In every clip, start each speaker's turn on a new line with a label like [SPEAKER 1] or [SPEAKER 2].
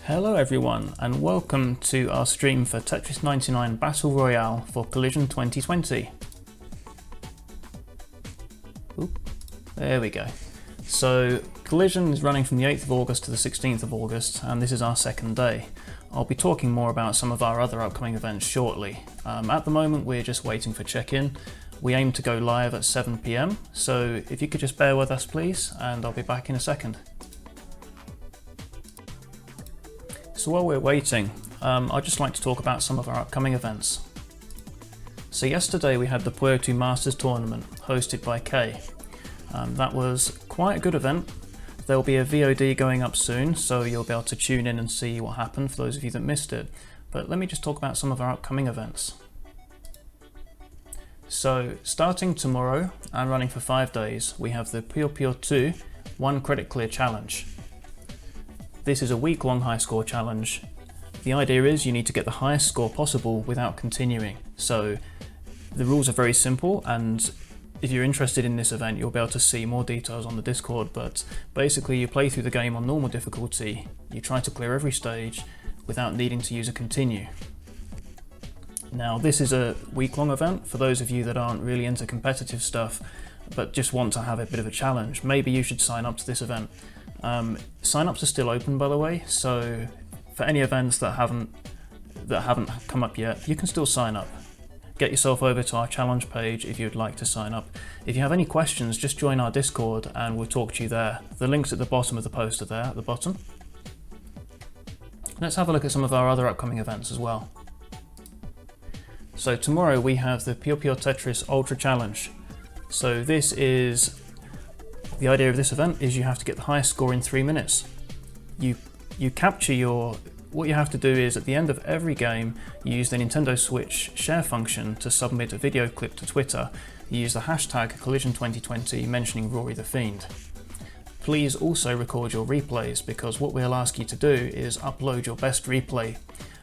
[SPEAKER 1] Hello everyone, and welcome to our stream for Tetris 99 Battle Royale for Collision 2020. Oop, there we go. So Collision is running from the 8th of August to the 16th of August, and this is our second day. I'll be talking more about some of our other upcoming events shortly. At the moment we're just waiting for check-in. We aim to go live at 7 PM, so if you could just bear with us please, and I'll be back in a second. So while we're waiting, I'd just like to talk about some of our upcoming events. So yesterday we had the Puyo 2 Masters Tournament hosted by Kay. That was quite a good event. There'll be a VOD going up soon, so you'll be able to tune in and see what happened for those of you that missed it. But let me just talk about some of our upcoming events. So starting tomorrow and running for 5 days, we have the Puyo 2 1 Credit Clear Challenge. This is a week-long high score challenge. The idea is you need to get the highest score possible without continuing. So the rules are very simple, and if you're interested in this event you'll be able to see more details on the Discord, but basically you play through the game on normal difficulty, you try to clear every stage without needing to use a continue. Now this is a week-long event for those of you that aren't really into competitive stuff but just want to have a bit of a challenge. Maybe you should sign up to this event. Sign-ups are still open, by the way, so for any events that haven't come up yet, you can still sign up. Get yourself over to our challenge page if you'd like to sign up. If you have any questions, just join our Discord and we'll talk to you there. The link's at the bottom of the poster there, at the bottom. Let's have a look at some of our other upcoming events as well. So tomorrow we have the Puyo Tetris Ultra Challenge. So this is the idea of this event is you have to get the highest score in 3 minutes. You capture what you have to do is at the end of every game, you use the Nintendo Switch share function to submit a video clip to Twitter. You use the hashtag Collision2020 mentioning Rory the Fiend. Please also record your replays, because what we'll ask you to do is upload your best replay.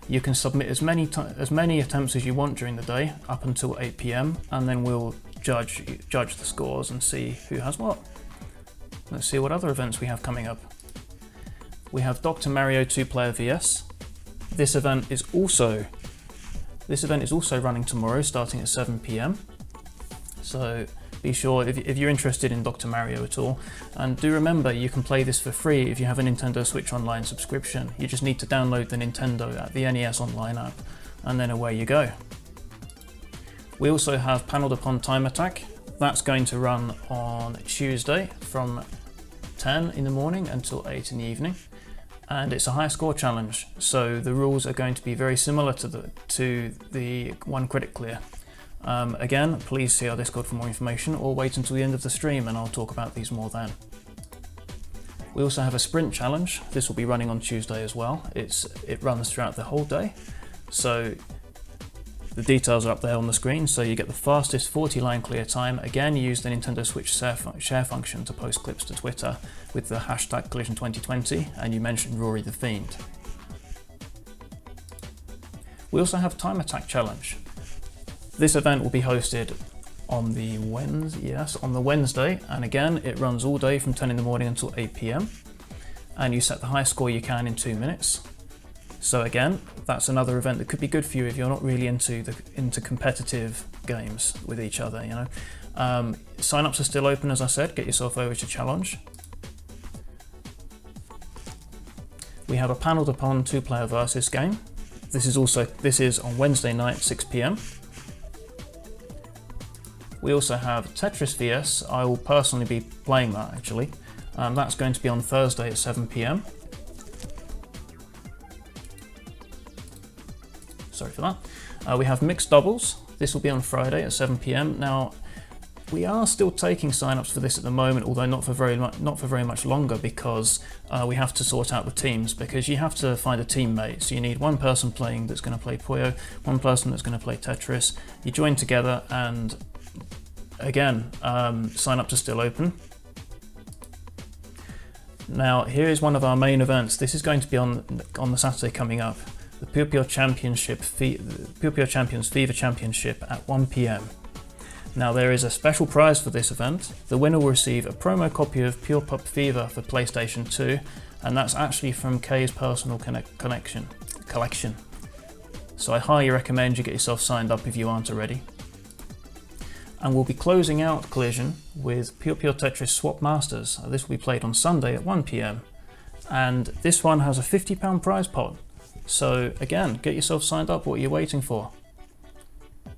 [SPEAKER 1] You can submit as many attempts as you want during the day up until 8 PM, and then we'll judge the scores and see who has what. Let's see what other events we have coming up. We have Dr. Mario 2-Player VS. This event is also running tomorrow, starting at 7 PM. So be sure if you're interested in Dr. Mario at all, and do remember you can play this for free if you have a Nintendo Switch Online subscription. You just need to download the the NES Online app, and then away you go. We also have Paneled Upon Time Attack. That's going to run on Tuesday from 10 in the morning until 8 in the evening, and it's a high score challenge, so the rules are going to be very similar to the 1 credit clear. Again, please see our Discord for more information, or wait until the end of the stream and I'll talk about these more then. We also have a sprint challenge. This will be running on Tuesday as well. It runs throughout the whole day, so the details are up there on the screen. So you get the fastest 40-line clear time. Again, you use the Nintendo Switch share function to post clips to Twitter with the hashtag Collision2020, and you mention Rory the Fiend. We also have Time Attack Challenge. This event will be hosted on the Wednesday, and again it runs all day from 10 in the morning until 8 PM, and you set the highest score you can in 2 minutes. So again, that's another event that could be good for you if you're not really into competitive games with each other, you know. Sign-ups are still open, as I said. Get yourself over to challenge. We have a Paneled Upon 2-Player Versus game. This is on Wednesday night, 6 PM. We also have Tetris VS. I will personally be playing that actually. That's going to be on Thursday at 7 PM. Sorry for that. We have Mixed Doubles. This will be on Friday at 7 PM. Now, we are still taking sign-ups for this at the moment, although not for very much longer, because we have to sort out the teams, because you have to find a teammate. So you need one person playing that's going to play Puyo, one person that's going to play Tetris. You join together, and again, sign-ups are still open. Now, here is one of our main events. This is going to be on the Saturday coming up. The Puyo Champions Fever Championship at 1 PM. Now there is a special prize for this event. The winner will receive a promo copy of Pure Pop Fever for PlayStation 2, and that's actually from Kay's personal collection. So I highly recommend you get yourself signed up if you aren't already. And we'll be closing out Collision with Pure Tetris Swap Masters. This will be played on Sunday at 1 PM, and this one has a £50 prize pot. So again, get yourself signed up. What are you waiting for?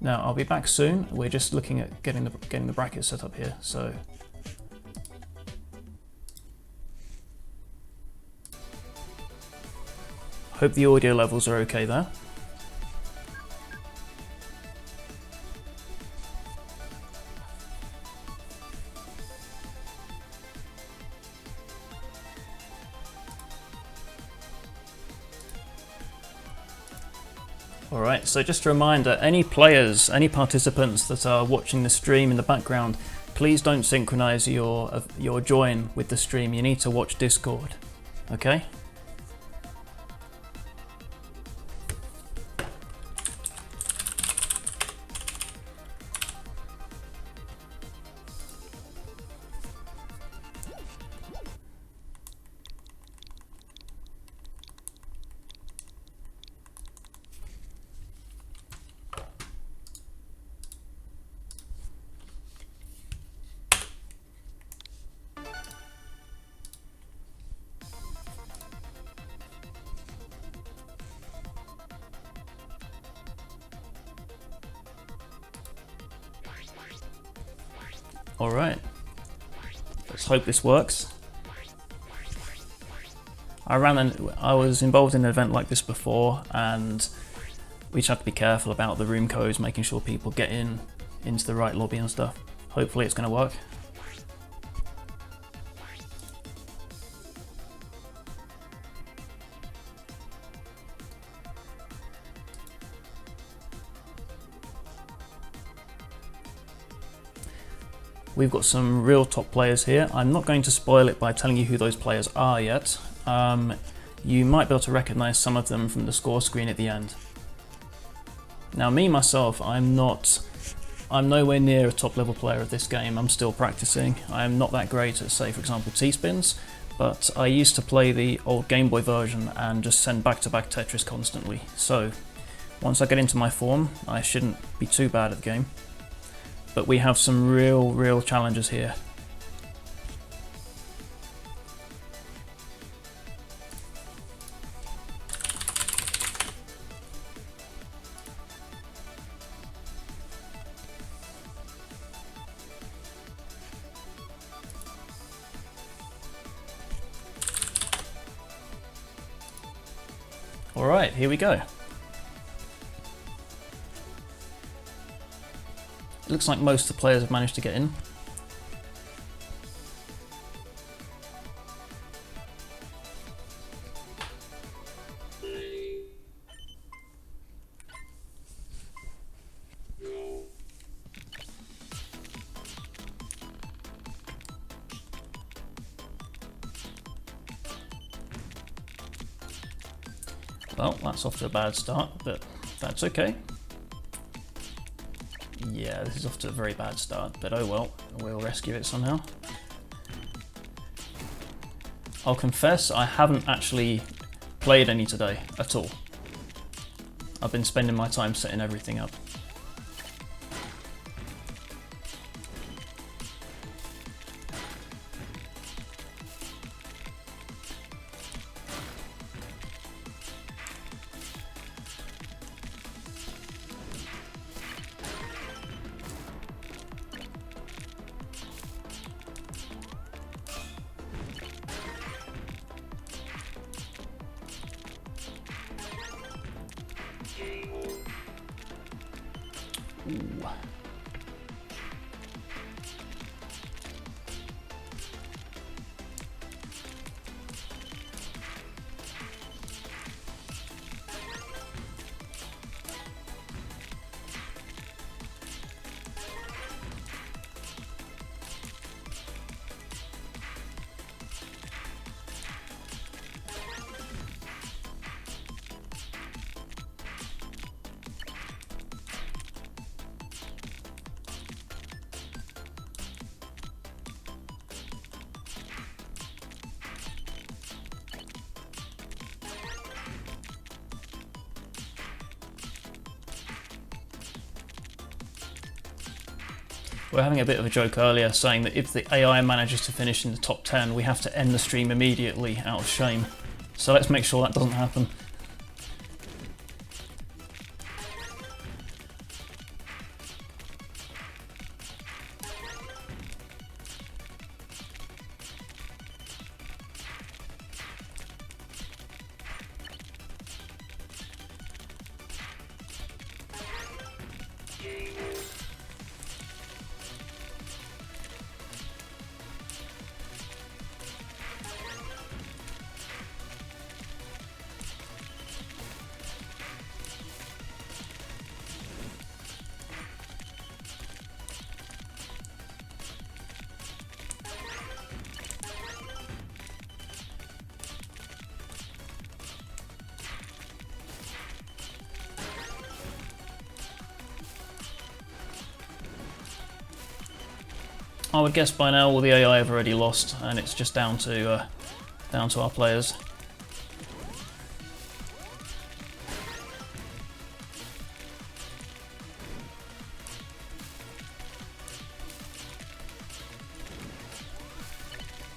[SPEAKER 1] Now I'll be back soon. We're just looking at getting the brackets set up here. So hope the audio levels are okay there. Alright, so just a reminder, any players, any participants that are watching the stream in the background, please don't synchronize your join with the stream. You need to watch Discord, okay? Alright, let's hope this works. I was involved in an event like this before, and we just have to be careful about the room codes, making sure people get into the right lobby and stuff. Hopefully it's going to work. We've got some real top players here. I'm not going to spoil it by telling you who those players are yet. You might be able to recognize some of them from the score screen at the end. Now me, myself, I'm nowhere near a top level player of this game. I'm still practicing. I'm not that great at, say, for example, T-spins, but I used to play the old Game Boy version and just send back-to-back Tetris constantly. So once I get into my form, I shouldn't be too bad at the game. But we have some real challenges here. All right, here we go. It looks like most of the players have managed to get in. Well, that's off to a bad start, but that's okay. Yeah, this is off to a very bad start, but oh well, we'll rescue it somehow. I'll confess, I haven't actually played any today at all. I've been spending my time setting everything up. Ooh. We were having a bit of a joke earlier saying that if the AI manages to finish in the top 10, we have to end the stream immediately out of shame. So let's make sure that doesn't happen. I would guess by now all the AI have already lost, and it's just down to our players.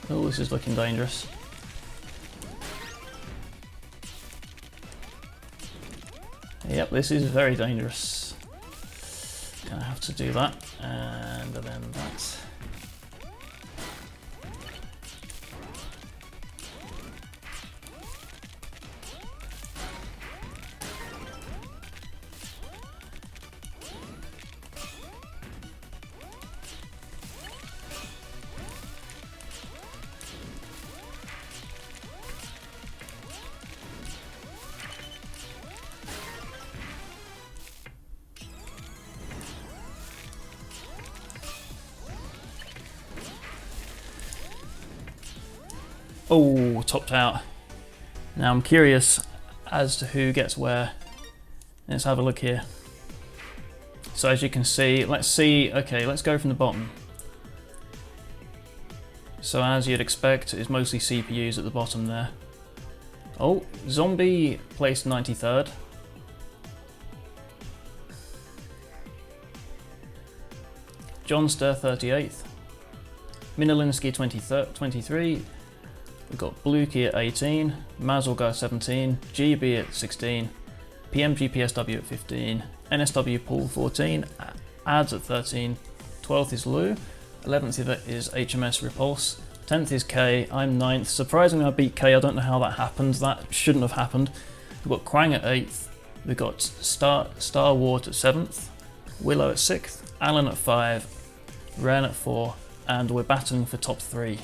[SPEAKER 1] Oh, this is looking dangerous. Yep, this is very dangerous. Gonna have to do that, and then that. Oh, topped out. Now I'm curious as to who gets where. Let's have a look here. So as you can see, okay, let's go from the bottom. So as you'd expect, it's mostly CPUs at the bottom there. Oh, Zombie placed 93rd. Johnster 38th. Minolinsky 23. We've got Bluekey at 18, Mazelgar 17, GB at 16, PMGPSW at 15, NSW Pool 14, Ads at 13, 12th is Lou, 11th is HMS Repulse, 10th is K, I'm 9th. Surprisingly I beat K, I don't know how that happened, that shouldn't have happened. We've got Krang at 8th, we've got Star Wart at 7th, Willow at 6th, Alan at 5, Ren at 4, and we're battling for top 3.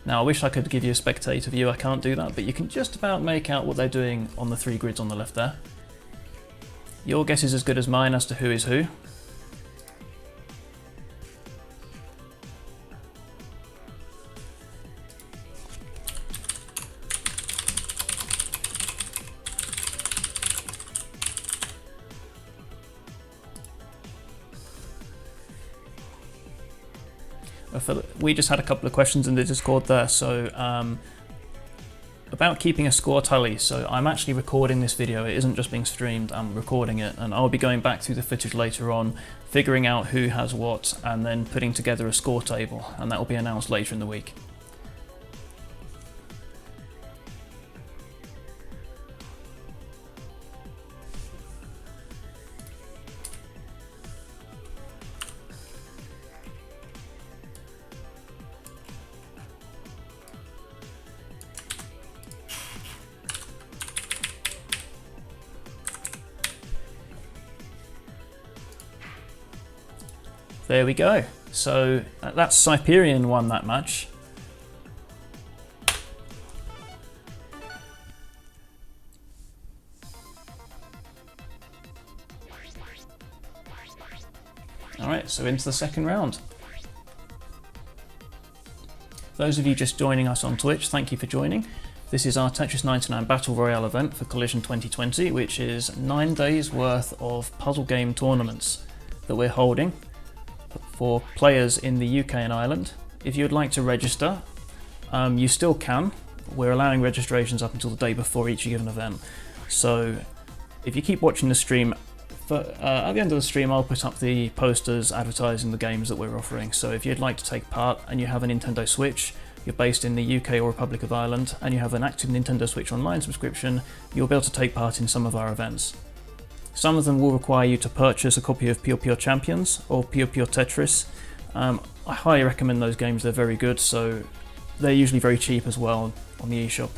[SPEAKER 1] Now I wish I could give you a spectator view, I can't do that, but you can just about make out what they're doing on the 3 grids on the left there. Your guess is as good as mine as to who is who. We just had a couple of questions in the Discord there, so about keeping a score tally. So I'm actually recording this video, it isn't just being streamed, I'm recording it, and I'll be going back through the footage later on, figuring out who has what, and then putting together a score table, and that will be announced later in the week. There we go. So that's Cyperian won that match. Alright, so into the second round. Those of you just joining us on Twitch, thank you for joining. This is our Tetris 99 Battle Royale event for Collision 2020, which is 9 days worth of puzzle game tournaments that we're holding for players in the UK and Ireland. If you would like to register, you still can. We're allowing registrations up until the day before each given event. So if you keep watching the stream at the end of the stream, I'll put up the posters advertising the games that we're offering. So if you'd like to take part and you have a Nintendo Switch, you're based in the UK or Republic of Ireland, and you have an active Nintendo Switch Online subscription, you'll be able to take part in some of our events. Some of them will require you to purchase a copy of Pure Champions or Pure Tetris. I highly recommend those games, they're very good, so they're usually very cheap as well on the eShop.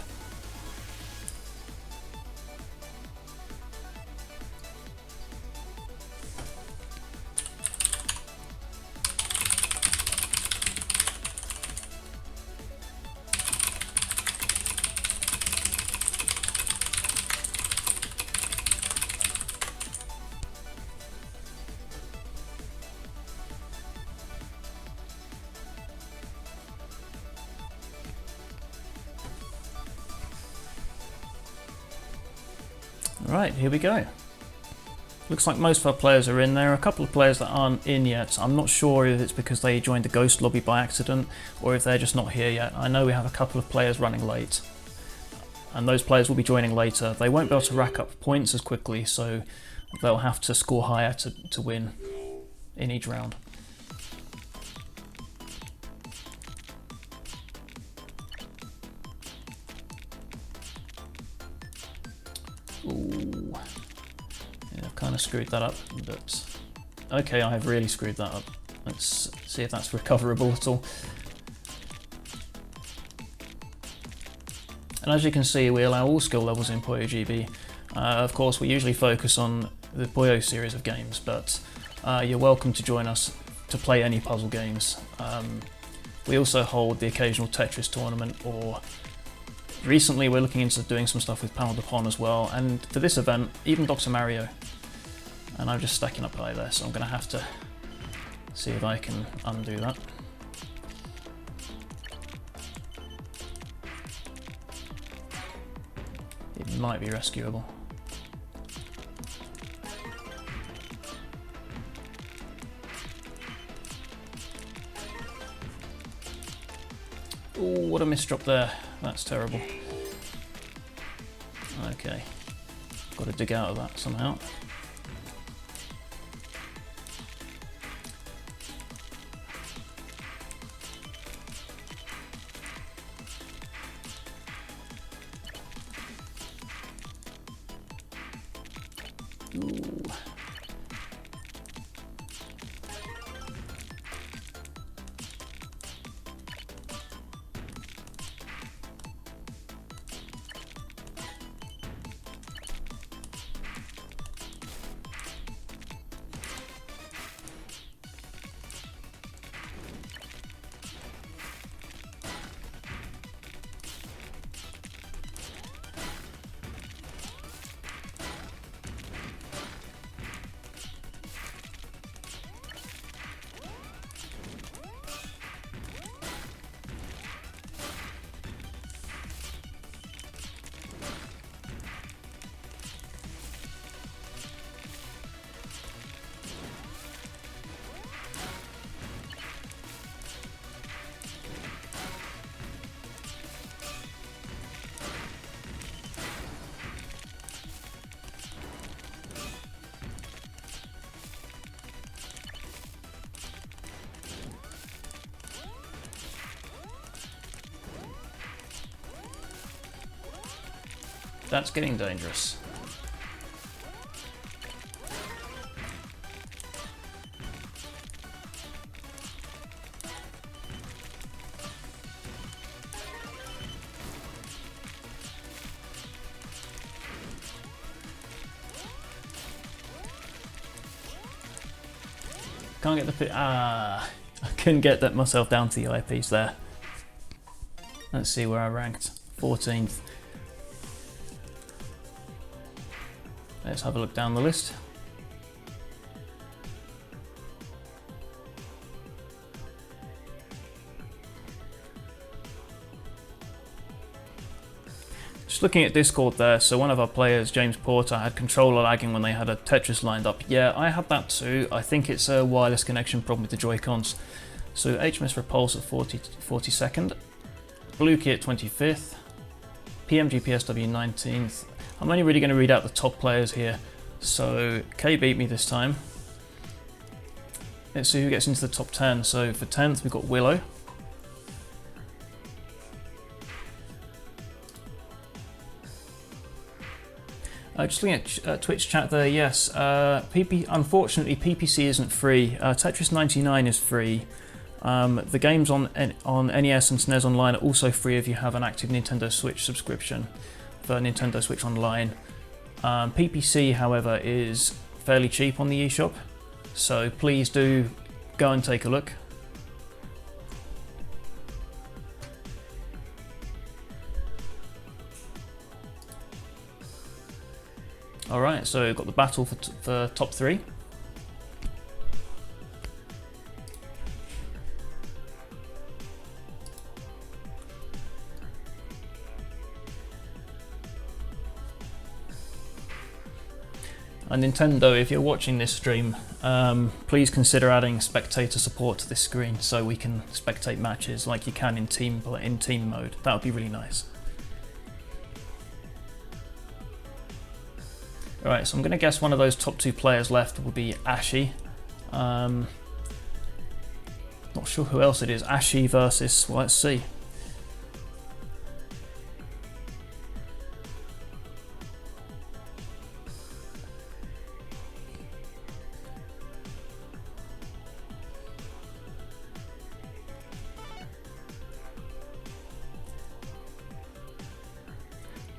[SPEAKER 1] Right, here we go. Looks like most of our players are in. There are a couple of players that aren't in yet. I'm not sure if it's because they joined the Ghost lobby by accident or if they're just not here yet. I know we have a couple of players running late, and those players will be joining later. They won't be able to rack up points as quickly, so they'll have to score higher to win in each round. Ooh. Yeah, I've kind of screwed that up, but okay, I have really screwed that up. Let's see if that's recoverable at all. And as you can see, we allow all skill levels in Puyo GB. Of course, we usually focus on the Puyo series of games, but you're welcome to join us to play any puzzle games. We also hold the occasional Tetris tournament, or recently we're looking into doing some stuff with Panel de Pon as well, and for this event, even Dr. Mario. And I'm just stacking up high there, so I'm going to have to see if I can undo that. It might be rescuable. Ooh, what a misdrop there. That's terrible. Okay, got to dig out of that somehow. Ooh. That's getting dangerous. Can't get the pit. I couldn't get that myself down to the eyepiece there. Let's see where I ranked. 14th. Let's have a look down the list. Just looking at Discord there, so one of our players, James Porter, had controller lagging when they had a Tetris lined up. Yeah, I had that too. I think it's a wireless connection problem with the Joy-Cons. So HMS Repulse at 42nd, Blue Key at 25th, PMGPSW 19th. I'm only really going to read out the top players here. So Kay beat me this time. Let's see who gets into the top 10. So for 10th we've got Willow. Just looking at Twitch chat there, yes. Unfortunately, PPC isn't free. Tetris 99 is free. The games on NES and SNES Online are also free if you have an active Nintendo Switch subscription for Nintendo Switch Online. PPC, however, is fairly cheap on the eShop, so please do go and take a look. Alright, so we've got the battle for top 3. And Nintendo, if you're watching this stream, please consider adding spectator support to this screen so we can spectate matches like you can in team mode. That would be really nice. Alright, so I'm going to guess one of those top 2 players left will be Ashy. Not sure who else it is. Ashy versus, well, let's see.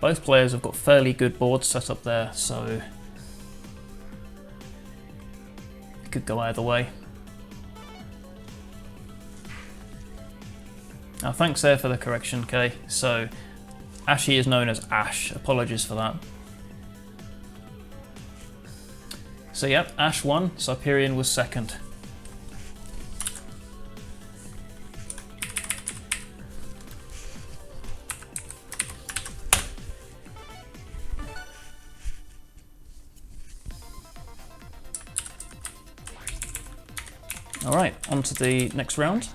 [SPEAKER 1] Both players have got fairly good boards set up there, so it could go either way. Now, thanks there for the correction, Kay. So, Ashy is known as Ash. Apologies for that. So, yep, Ash won. Cyperian was second. Alright, on to the next round.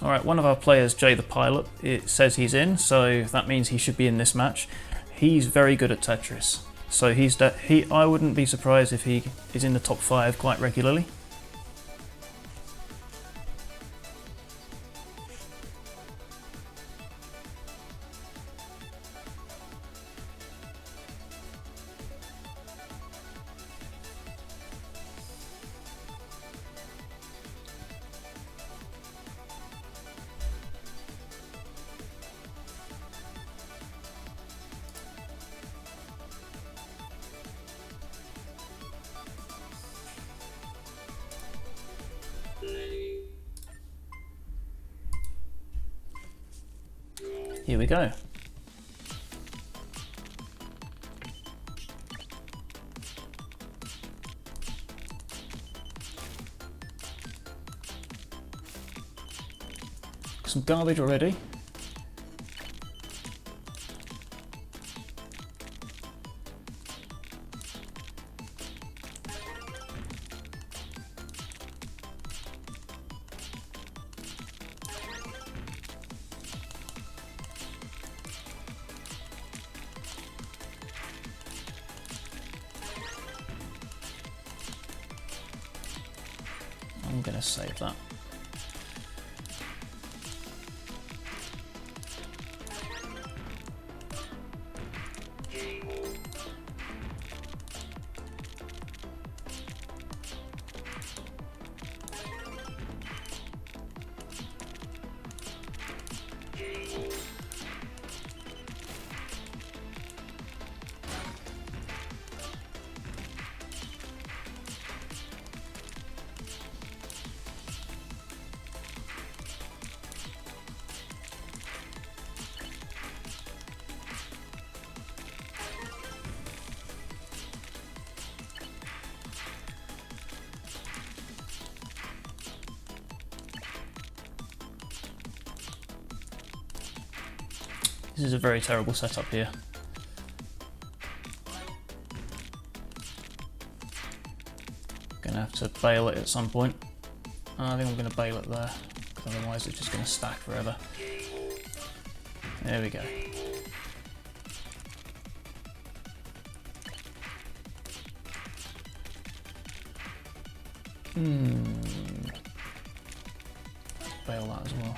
[SPEAKER 1] Alright, one of our players, Jay the Pilot, it says he's in, so that means he should be in this match. He's very good at Tetris, so I wouldn't be surprised if he is in the top 5 quite regularly. Here we go. Some garbage already. I'm going to save that. This is a very terrible setup here. Gonna have to bail it at some point. I think I'm gonna bail it there, otherwise it's just gonna stack forever. There we go. Bail that as well.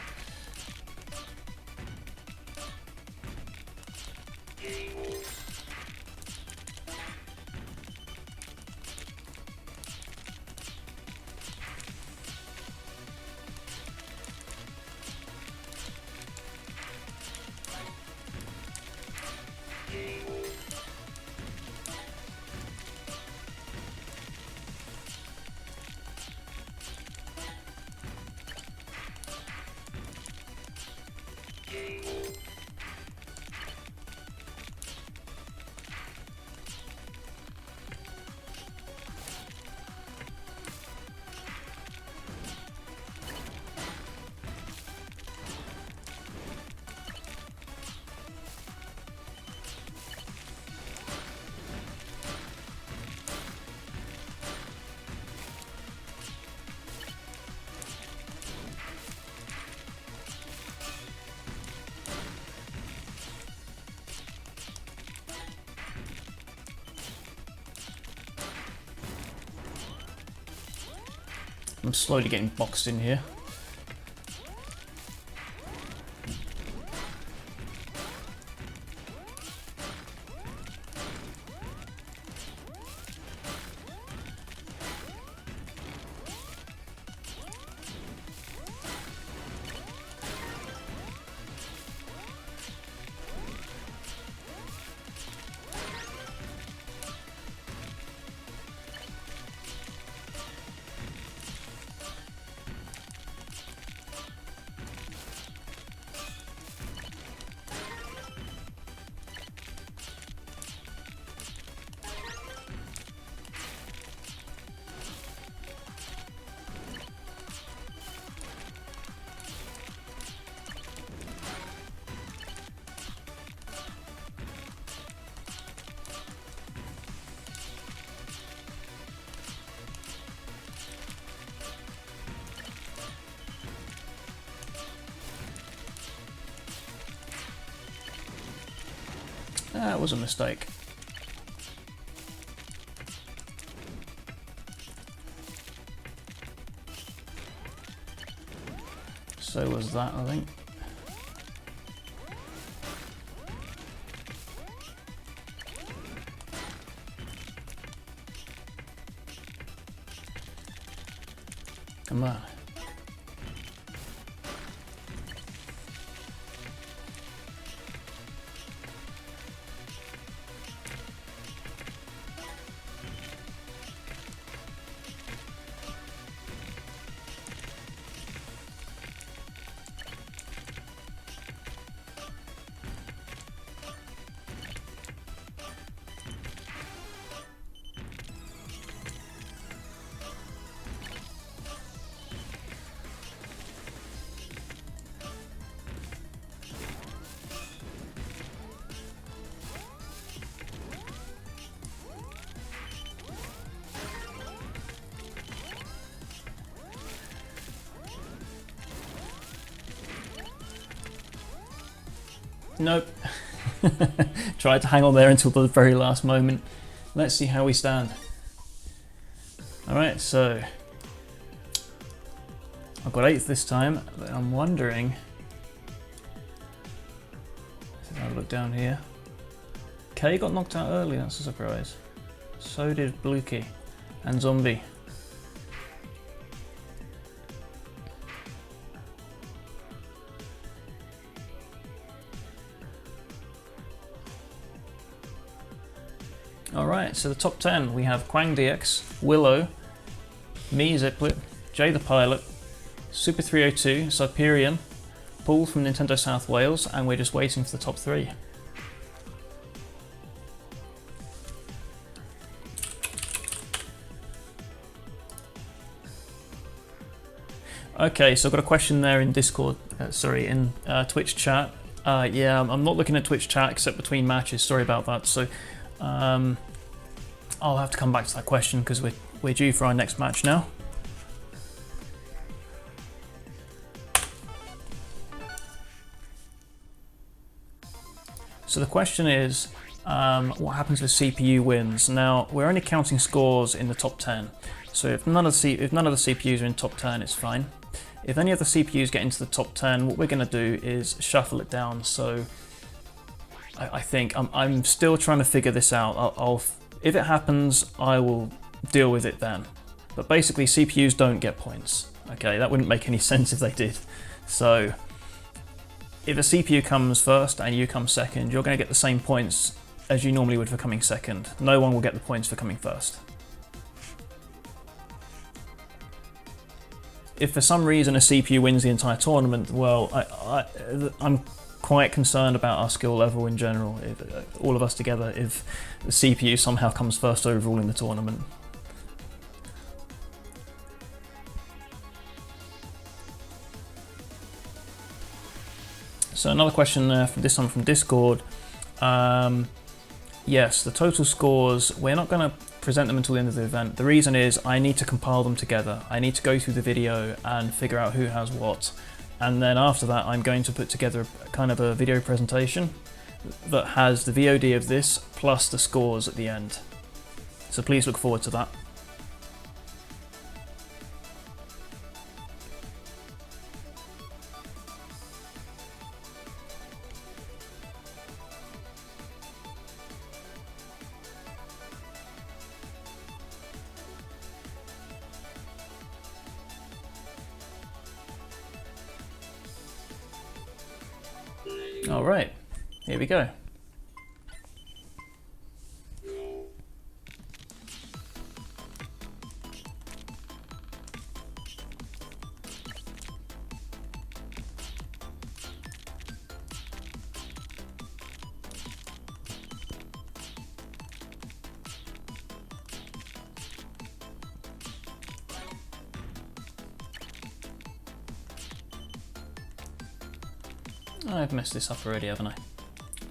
[SPEAKER 1] I'm slowly getting boxed in here. That was a mistake. So was that, I think. Come on. Nope. Tried to hang on there until the very last moment. Let's see how we stand. Alright, so I've got 8th this time, but I'm wondering, if I look down here, K got knocked out early, that's a surprise. So did Bluekey and Zombie. Alright, so the top 10, we have Quang DX, Willow, me, Zipplet, Jay the Pilot, Super 302, Cyperion, Paul from Nintendo South Wales, and we're just waiting for the top 3. Okay, so I've got a question there in Discord, in Twitch chat. Yeah, I'm not looking at Twitch chat except between matches. Sorry about that. So I'll have to come back to that question because we're due for our next match now. So the question is, what happens if CPU wins? Now, we're only counting scores in the top 10. So if none of the CPUs are in top 10, it's fine. If any of the CPUs get into the top 10, what we're going to do is shuffle it down. So I think I'm still trying to figure this out. If it happens, I will deal with it then. But basically, CPUs don't get points. Okay, that wouldn't make any sense if they did. So if a CPU comes first and you come second, you're going to get the same points as you normally would for coming second. No one will get the points for coming first. If for some reason a CPU wins the entire tournament, well, I'm quite concerned about our skill level in general, all of us together, if the CPU somehow comes first overall in the tournament. So another question this one from Discord. Yes, the total scores, we're not going to present them until the end of the event. The reason is I need to compile them together. I need to go through the video and figure out who has what. And then after that, I'm going to put together kind of a video presentation that has the VOD of this plus the scores at the end. So please look forward to that. All right, here we go. I've messed this up already, haven't I?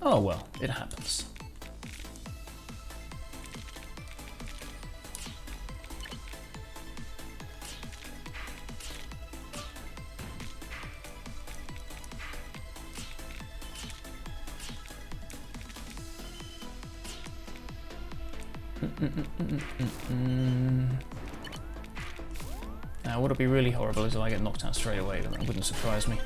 [SPEAKER 1] Oh well, it happens. Now, what would be really horrible is if I get knocked out straight away, but that wouldn't surprise me.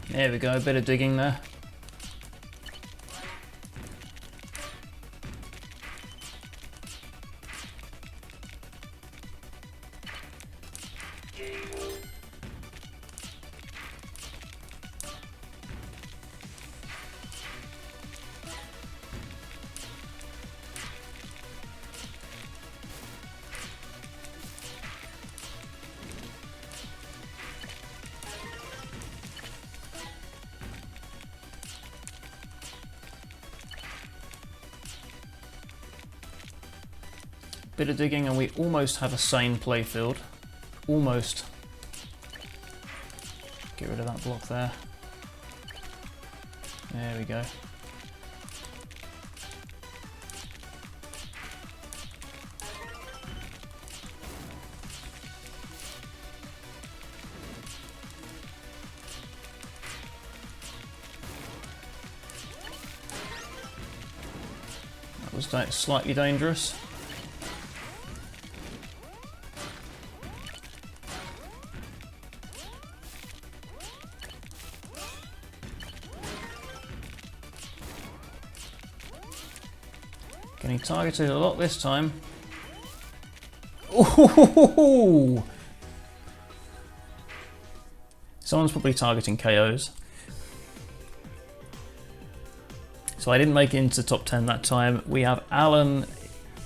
[SPEAKER 1] There we go, a bit of digging there. Bit of digging and we almost have a sane playfield. Almost. Get rid of that block there. There we go. That was slightly dangerous. Getting targeted a lot this time. Ooh! Someone's probably targeting KOs. So I didn't make it into top 10 that time. We have Alan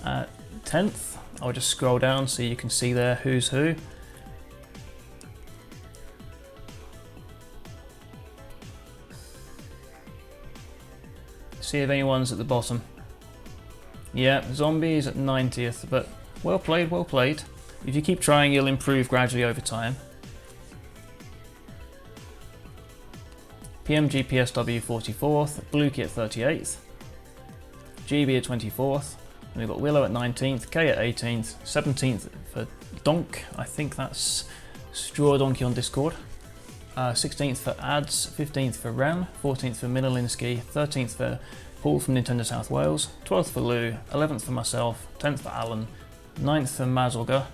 [SPEAKER 1] at 10th. I'll just scroll down so you can see there who's who. See if anyone's at the bottom. Yeah, Zombies at 90th, but well played, well played. If you keep trying, you'll improve gradually over time. PMG PSW 44th, Bluekey at 38th, GB at 24th, and we've got Willow at 19th, K at 18th, 17th for Donk, I think that's Straw Donkey on Discord, 16th for Ads, 15th for Ren, 14th for Minolinsky, 13th for Paul from Nintendo South Wales, 12th for Lou, 11th for myself, 10th for Alan, 9th for Mazolga,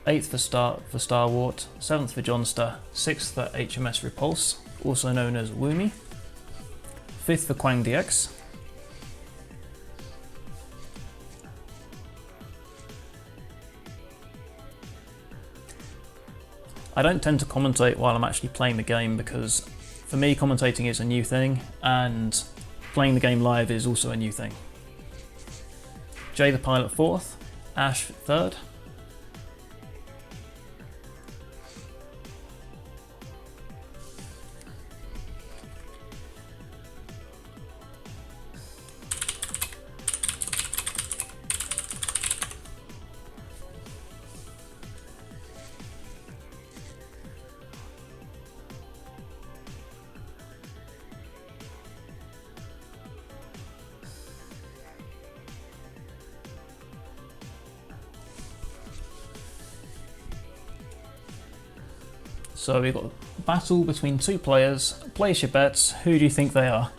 [SPEAKER 1] 8th for Starwart, 7th for Johnster, 6th for HMS Repulse, also known as Woomy, 5th for Quang DX, I don't tend to commentate while I'm actually playing the game because for me commentating is a new thing and playing the game live is also a new thing. Jay the Pilot 4th, Ash 3rd, so we've got a battle between two players. Place your bets. Who do you think they are?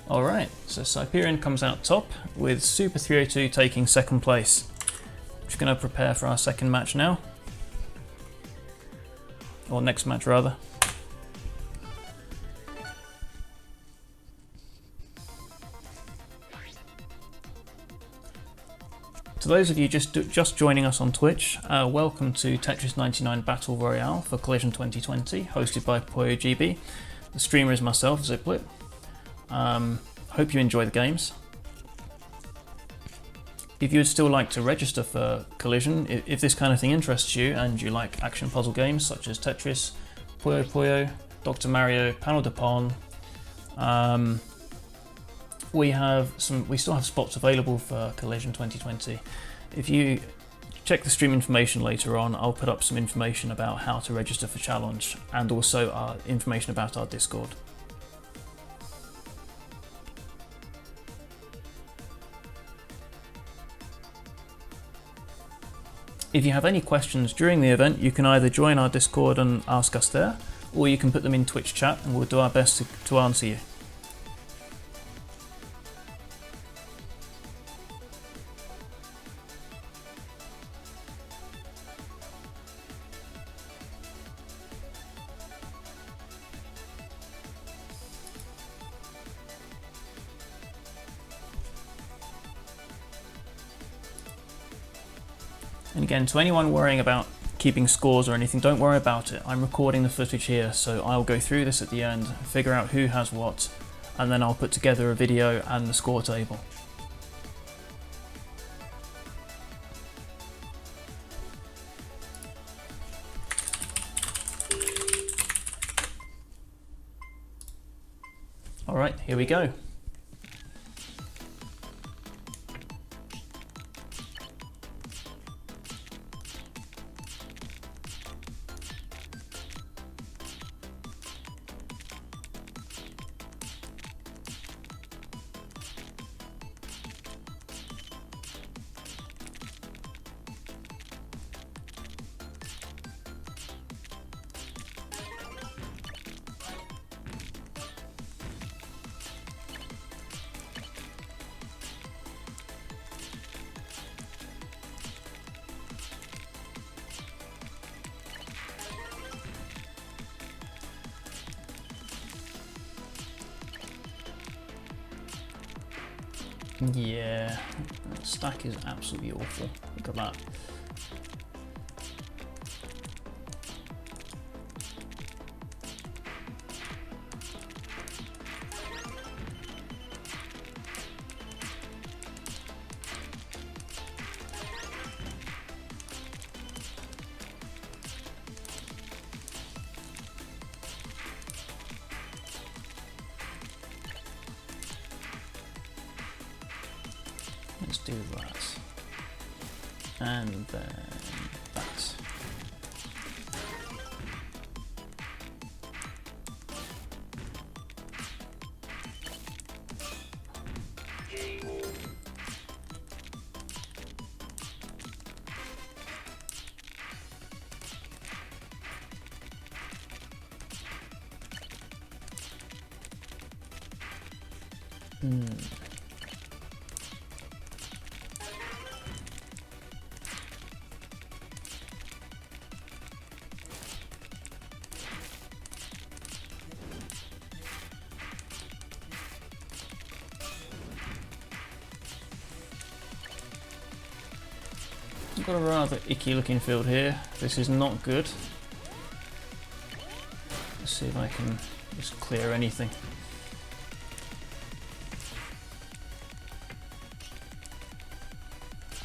[SPEAKER 1] Alright, so Cyperion comes out top with Super 302 taking second place. I'm just going to prepare for our second match now. Or next match rather. To those of you just joining us on Twitch, welcome to Tetris 99 Battle Royale for Collision 2020, hosted by PoyoGB. The streamer is myself, Zipplet. Hope you enjoy the games. If you would still like to register for Collision, if this kind of thing interests you and you like action puzzle games such as Tetris, Puyo Puyo, Dr. Mario, Panel de Pon, we still have spots available for Collision 2020. If you check the stream information later on, I'll put up some information about how to register for challenge and also information about our Discord. If you have any questions during the event, you can either join our Discord and ask us there, or you can put them in Twitch chat and we'll do our best to answer you. And again, to anyone worrying about keeping scores or anything, don't worry about it. I'm recording the footage here, so I'll go through this at the end, figure out who has what, and then I'll put together a video and the score table. All right, here we go. Yeah, that stack is absolutely awful. Look at that. Let's do that. And then that. I've got a rather icky looking field here. This is not good. Let's see if I can just clear anything.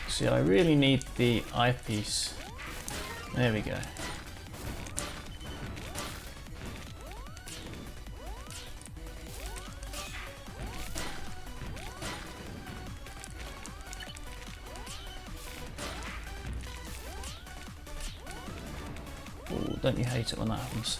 [SPEAKER 1] See, I really need the eyepiece. There we go. Oh, don't you hate it when that happens?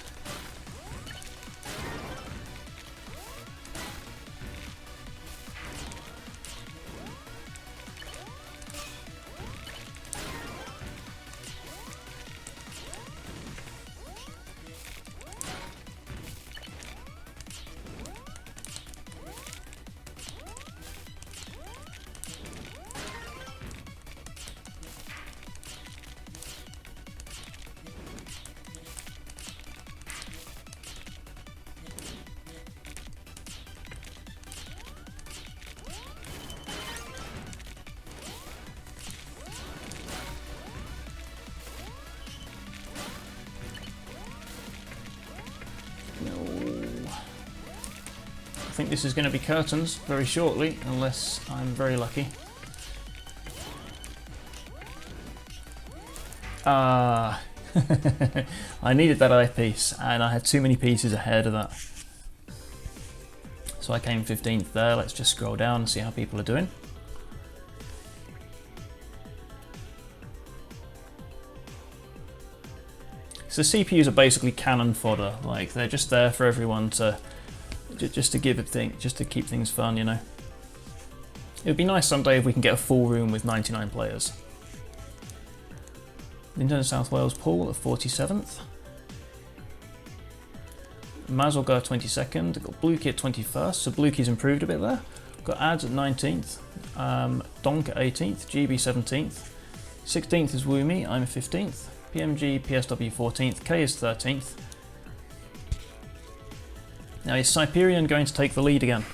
[SPEAKER 1] I think this is going to be curtains very shortly, unless I'm very lucky. Ah, I needed that eyepiece, and I had too many pieces ahead of that. So I came 15th there. Let's just scroll down and see how people are doing. So CPUs are basically cannon fodder. Like, they're just there for everyone to just to give a thing, just to keep things fun, you know. It would be nice someday if we can get a full room with 99 players. Nintendo South Wales Paul at 47th. Mazolgar 22nd. Got Blue Kid 21st, so Blue Kid's improved a bit there. Got Ads at 19th. Donk at 18th. GB 17th. 16th is Woomy. I'm 15th. PMG PSW 14th. K is 13th. Now is Cyperion going to take the lead again?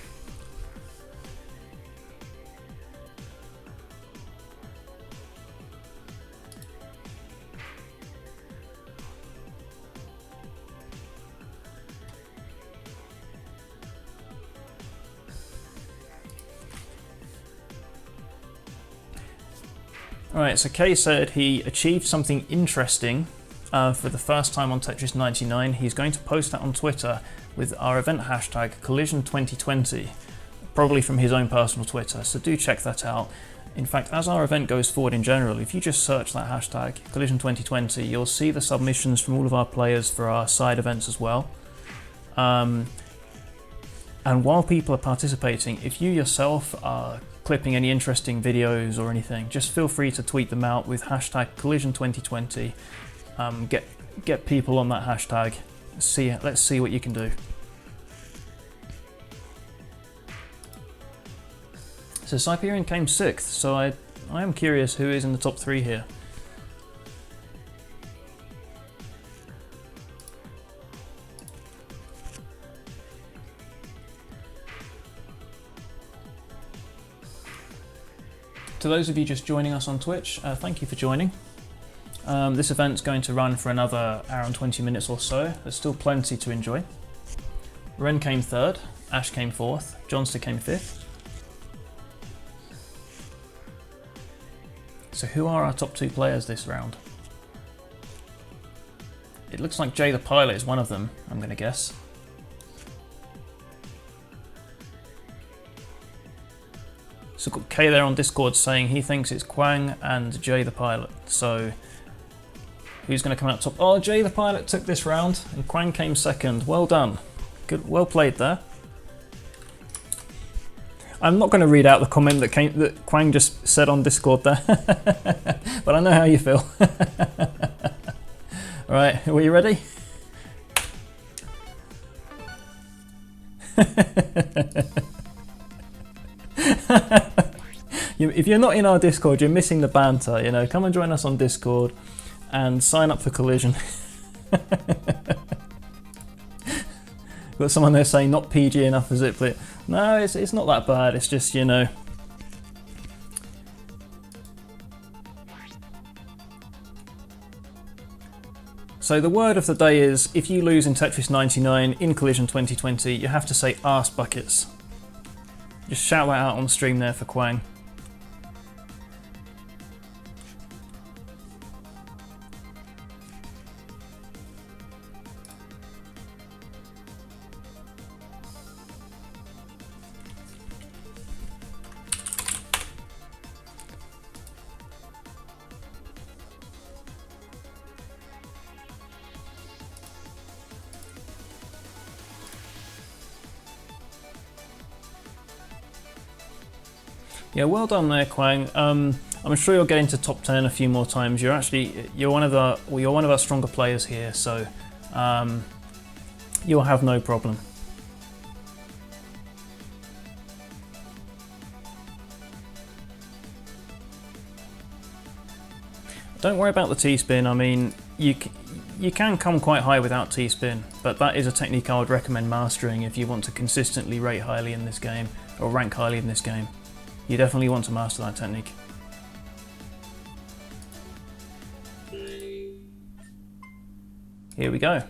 [SPEAKER 1] Alright, so Kay said he achieved something interesting for the first time on Tetris 99. He's going to post that on Twitter with our event hashtag Collision2020, probably from his own personal Twitter, so do check that out. In fact, as our event goes forward in general, if you just search that hashtag Collision2020, you'll see the submissions from all of our players for our side events as well. And while people are participating, if you yourself are clipping any interesting videos or anything, just feel free to tweet them out with hashtag Collision2020. Get people on that hashtag. Let's see what you can do. So Cyperion came 6th, so I am curious who is in the top 3 here. To those of you just joining us on Twitch, thank you for joining. This event's going to run for another hour and 20 minutes or so. There's still plenty to enjoy. Ren came 3rd, Ash came 4th, Johnster came 5th. So who are our top 2 players this round? It looks like Jay the Pilot is one of them, I'm going to guess. So got Kay there on Discord saying he thinks it's Quang and Jay the Pilot. So who's going to come out top? Oh, Jay the Pilot took this round and Quang came 2nd. Well done. Good, well played there. I'm not going to read out the comment that Quang just said on Discord there, but I know how you feel. All right, are you ready? If you're not in our Discord, you're missing the banter. You know, come and join us on Discord and sign up for Collision. Got someone there saying not PG enough for Zipplet. No, it's not that bad. It's just, you know. So the word of the day is, if you lose in Tetris 99 in Collision 2020, you have to say arse buckets. Just shout that out on stream there for Quang. Yeah, well done there, Quang. I'm sure you'll get into top 10 a few more times. You're one of our stronger players here, so you'll have no problem. Don't worry about the T-spin. I mean, you can come quite high without T-spin, but that is a technique I would recommend mastering if you want to consistently rate highly in this game, or rank highly in this game. You definitely want to master that technique. Here we go.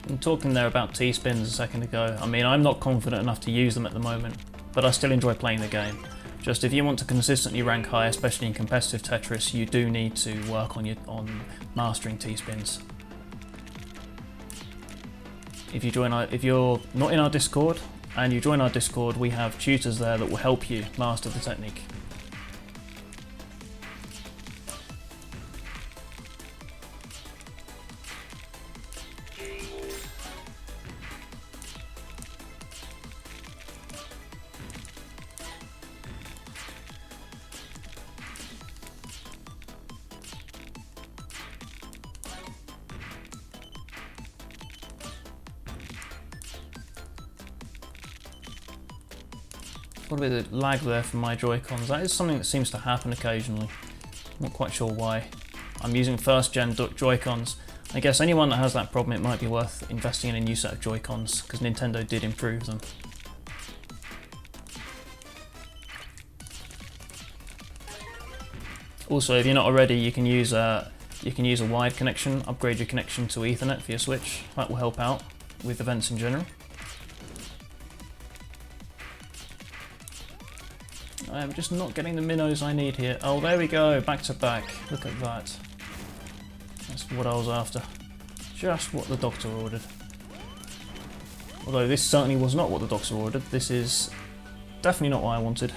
[SPEAKER 1] I'm talking there about T-spins a second ago. I mean, I'm not confident enough to use them at the moment, but I still enjoy playing the game. Just if you want to consistently rank high, especially in competitive Tetris, you do need to work on mastering T-spins. If you're not in our Discord and you join our Discord, we have tutors there that will help you master the technique. Got a bit of lag there from my Joy-Cons. That is something that seems to happen occasionally. Not quite sure why. I'm using first gen Joy-Cons. I guess anyone that has that problem, it might be worth investing in a new set of Joy-Cons, because Nintendo did improve them. Also, if you're not already, you can use a wired connection, upgrade your connection to Ethernet for your Switch. That will help out with events in general. I'm just not getting the minnows I need here. Oh, there we go, back to back. Look at that. That's what I was after. Just what the doctor ordered. Although this certainly was not what the doctor ordered. This is definitely not what I wanted.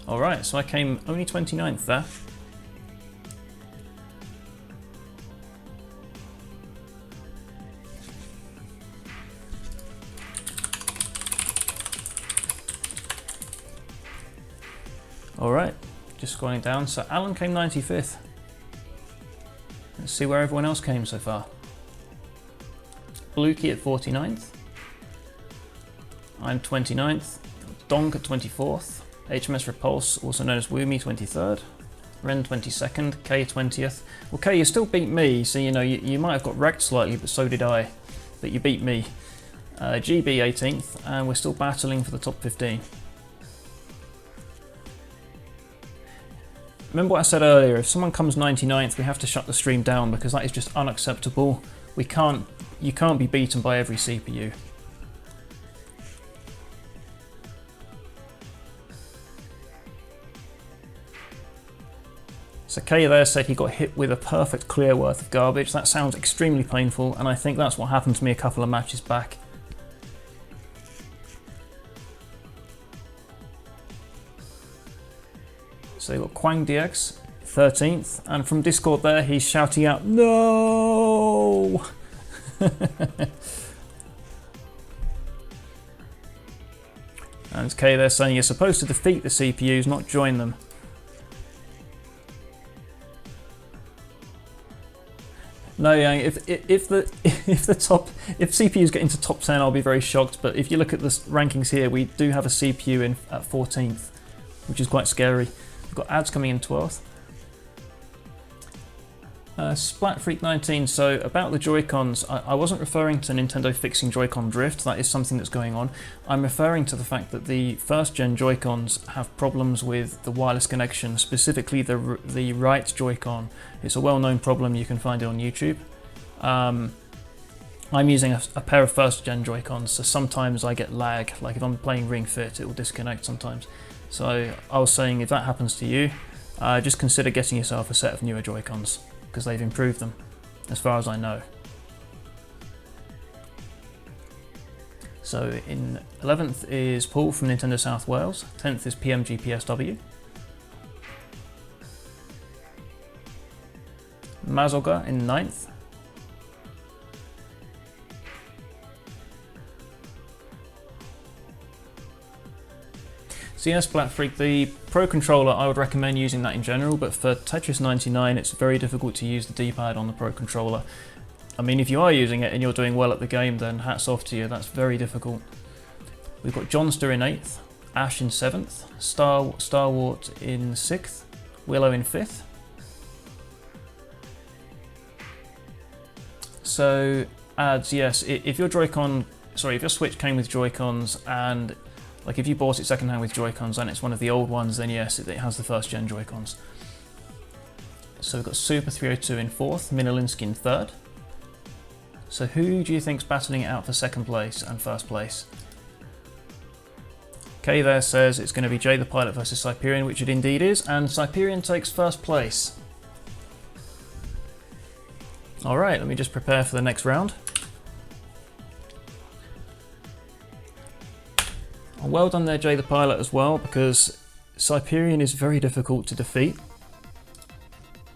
[SPEAKER 1] Alright, so I came only 29th there. Alright, just scrolling down. So Alan came 95th. Let's see where everyone else came so far. Blukey at 49th. I'm 29th. Donk at 24th. HMS Repulse, also known as Woomy, 23rd. Ren 22nd. K 20th. Well, K, you still beat me, so you know you might have got wrecked slightly, but so did I. But you beat me. GB 18th, and we're still battling for the top 15. Remember what I said earlier, if someone comes 99th, we have to shut the stream down because that is just unacceptable. You can't be beaten by every CPU. So Kay there said he got hit with a perfect clear worth of garbage. That sounds extremely painful, and I think that's what happened to me a couple of matches back. So you've got Quang DX, 13th, and from Discord there he's shouting out, "No!" And Kay there saying you're supposed to defeat the CPUs, not join them. No, Yang, if CPUs get into top 10, I'll be very shocked. But if you look at the rankings here, we do have a CPU in at 14th, which is quite scary. We've got ads coming in 12th. Splatfreak19, so about the Joy-Cons, I wasn't referring to Nintendo fixing Joy-Con drift, that is something that's going on. I'm referring to the fact that the first gen Joy-Cons have problems with the wireless connection, specifically the right Joy-Con. It's a well-known problem, you can find it on YouTube. I'm using a pair of first gen Joy-Cons, so sometimes I get lag, like if I'm playing Ring Fit it will disconnect sometimes. So I was saying if that happens to you, just consider getting yourself a set of newer Joy-Cons, because they've improved them, as far as I know. So in 11th is Paul from Nintendo South Wales, 10th is PMGPSW. Mazoga in 9th. So yes, Black Freak, the Pro Controller, I would recommend using that in general, but for Tetris 99 it's very difficult to use the D-pad on the Pro Controller. I mean, if you are using it and you're doing well at the game, then hats off to you, that's very difficult. We've got Johnster in 8th, Ash in 7th, Starwart in 6th, Willow in 5th. So, ads, yes, if your Switch came with Joy-Cons and like if you bought it secondhand with Joy-Cons and it's one of the old ones, then yes, it has the first gen Joy-Cons. So we've got Super 302 in 4th, Minolinsky in 3rd. So who do you think's battling it out for 2nd place and 1st place? Kay there says it's going to be Jay the Pilot versus Cyperion, which it indeed is, and Cyperion takes 1st place. Alright, let me just prepare for the next round. Well done there, Jay the Pilot, as well, because Cyperion is very difficult to defeat.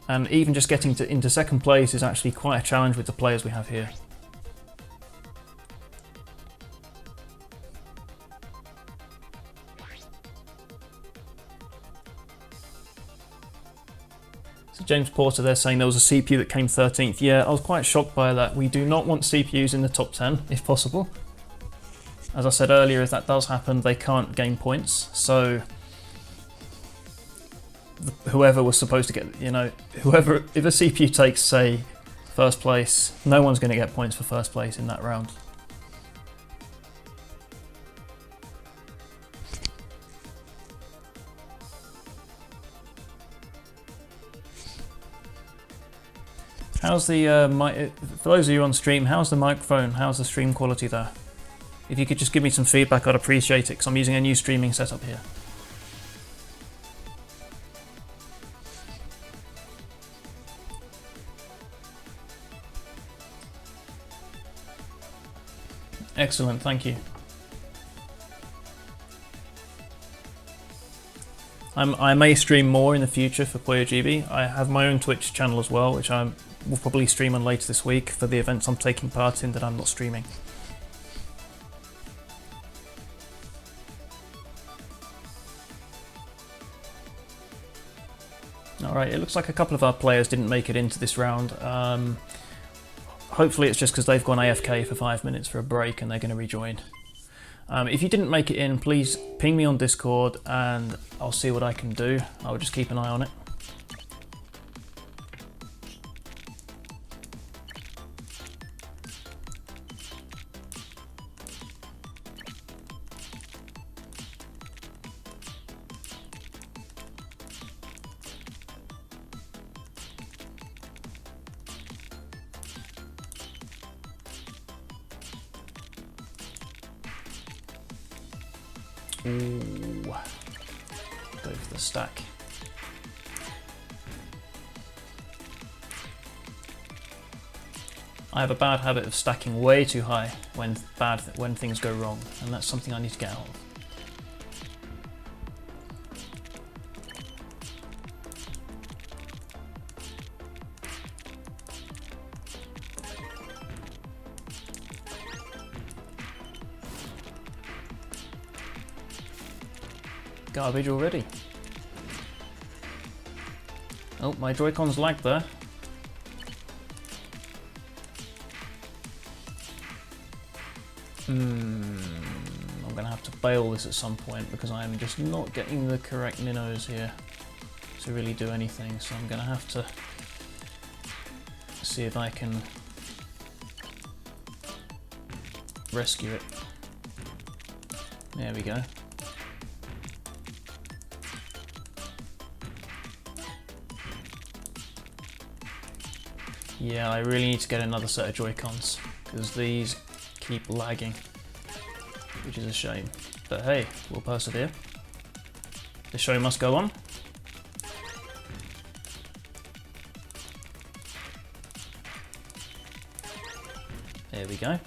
[SPEAKER 1] And even just getting into 2nd place is actually quite a challenge with the players we have here. So James Porter there saying there was a CPU that came 13th. Yeah, I was quite shocked by that. We do not want CPUs in the top 10, if possible. As I said earlier, if that does happen, they can't gain points. So whoever was supposed to get, if a CPU takes, say, 1st place, no one's going to get points for 1st place in that round. How's the mic? For those of you on stream, how's the microphone? How's the stream quality there? If you could just give me some feedback, I'd appreciate it, because I'm using a new streaming setup here. Excellent, thank you. I may stream more in the future for PoyoGB. I have my own Twitch channel as well, which I will probably stream on later this week for the events I'm taking part in that I'm not streaming. Alright, it looks like a couple of our players didn't make it into this round. Hopefully it's just because they've gone AFK for 5 minutes for a break and they're going to rejoin. If you didn't make it in, please ping me on Discord and I'll see what I can do. I'll just keep an eye on it. Ooh, go for the stack. I have a bad habit of stacking way too high when things go wrong, and that's something I need to get out of. Garbage already. Oh, my Joy-Cons lagged there. I'm gonna have to bail this at some point because I am just not getting the correct minnows here to really do anything, so I'm gonna have to see if I can rescue it. There we go. Yeah, I really need to get another set of Joy-Cons because these keep lagging, which is a shame. But hey, we'll persevere. The show must go on. There we go.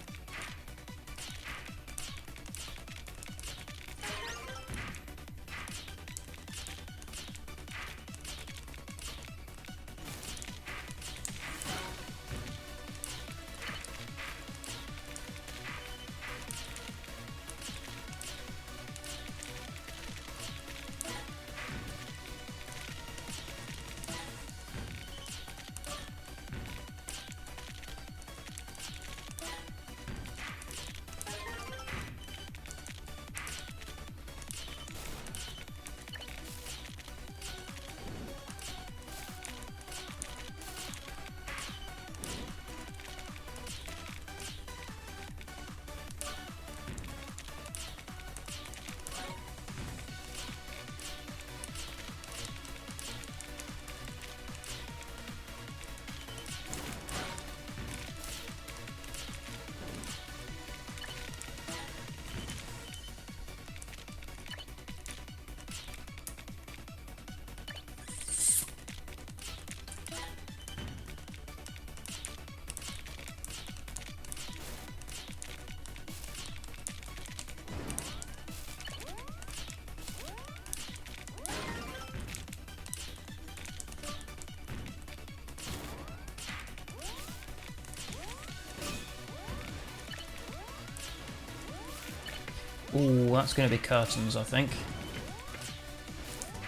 [SPEAKER 1] Ooh, that's going to be curtains, I think.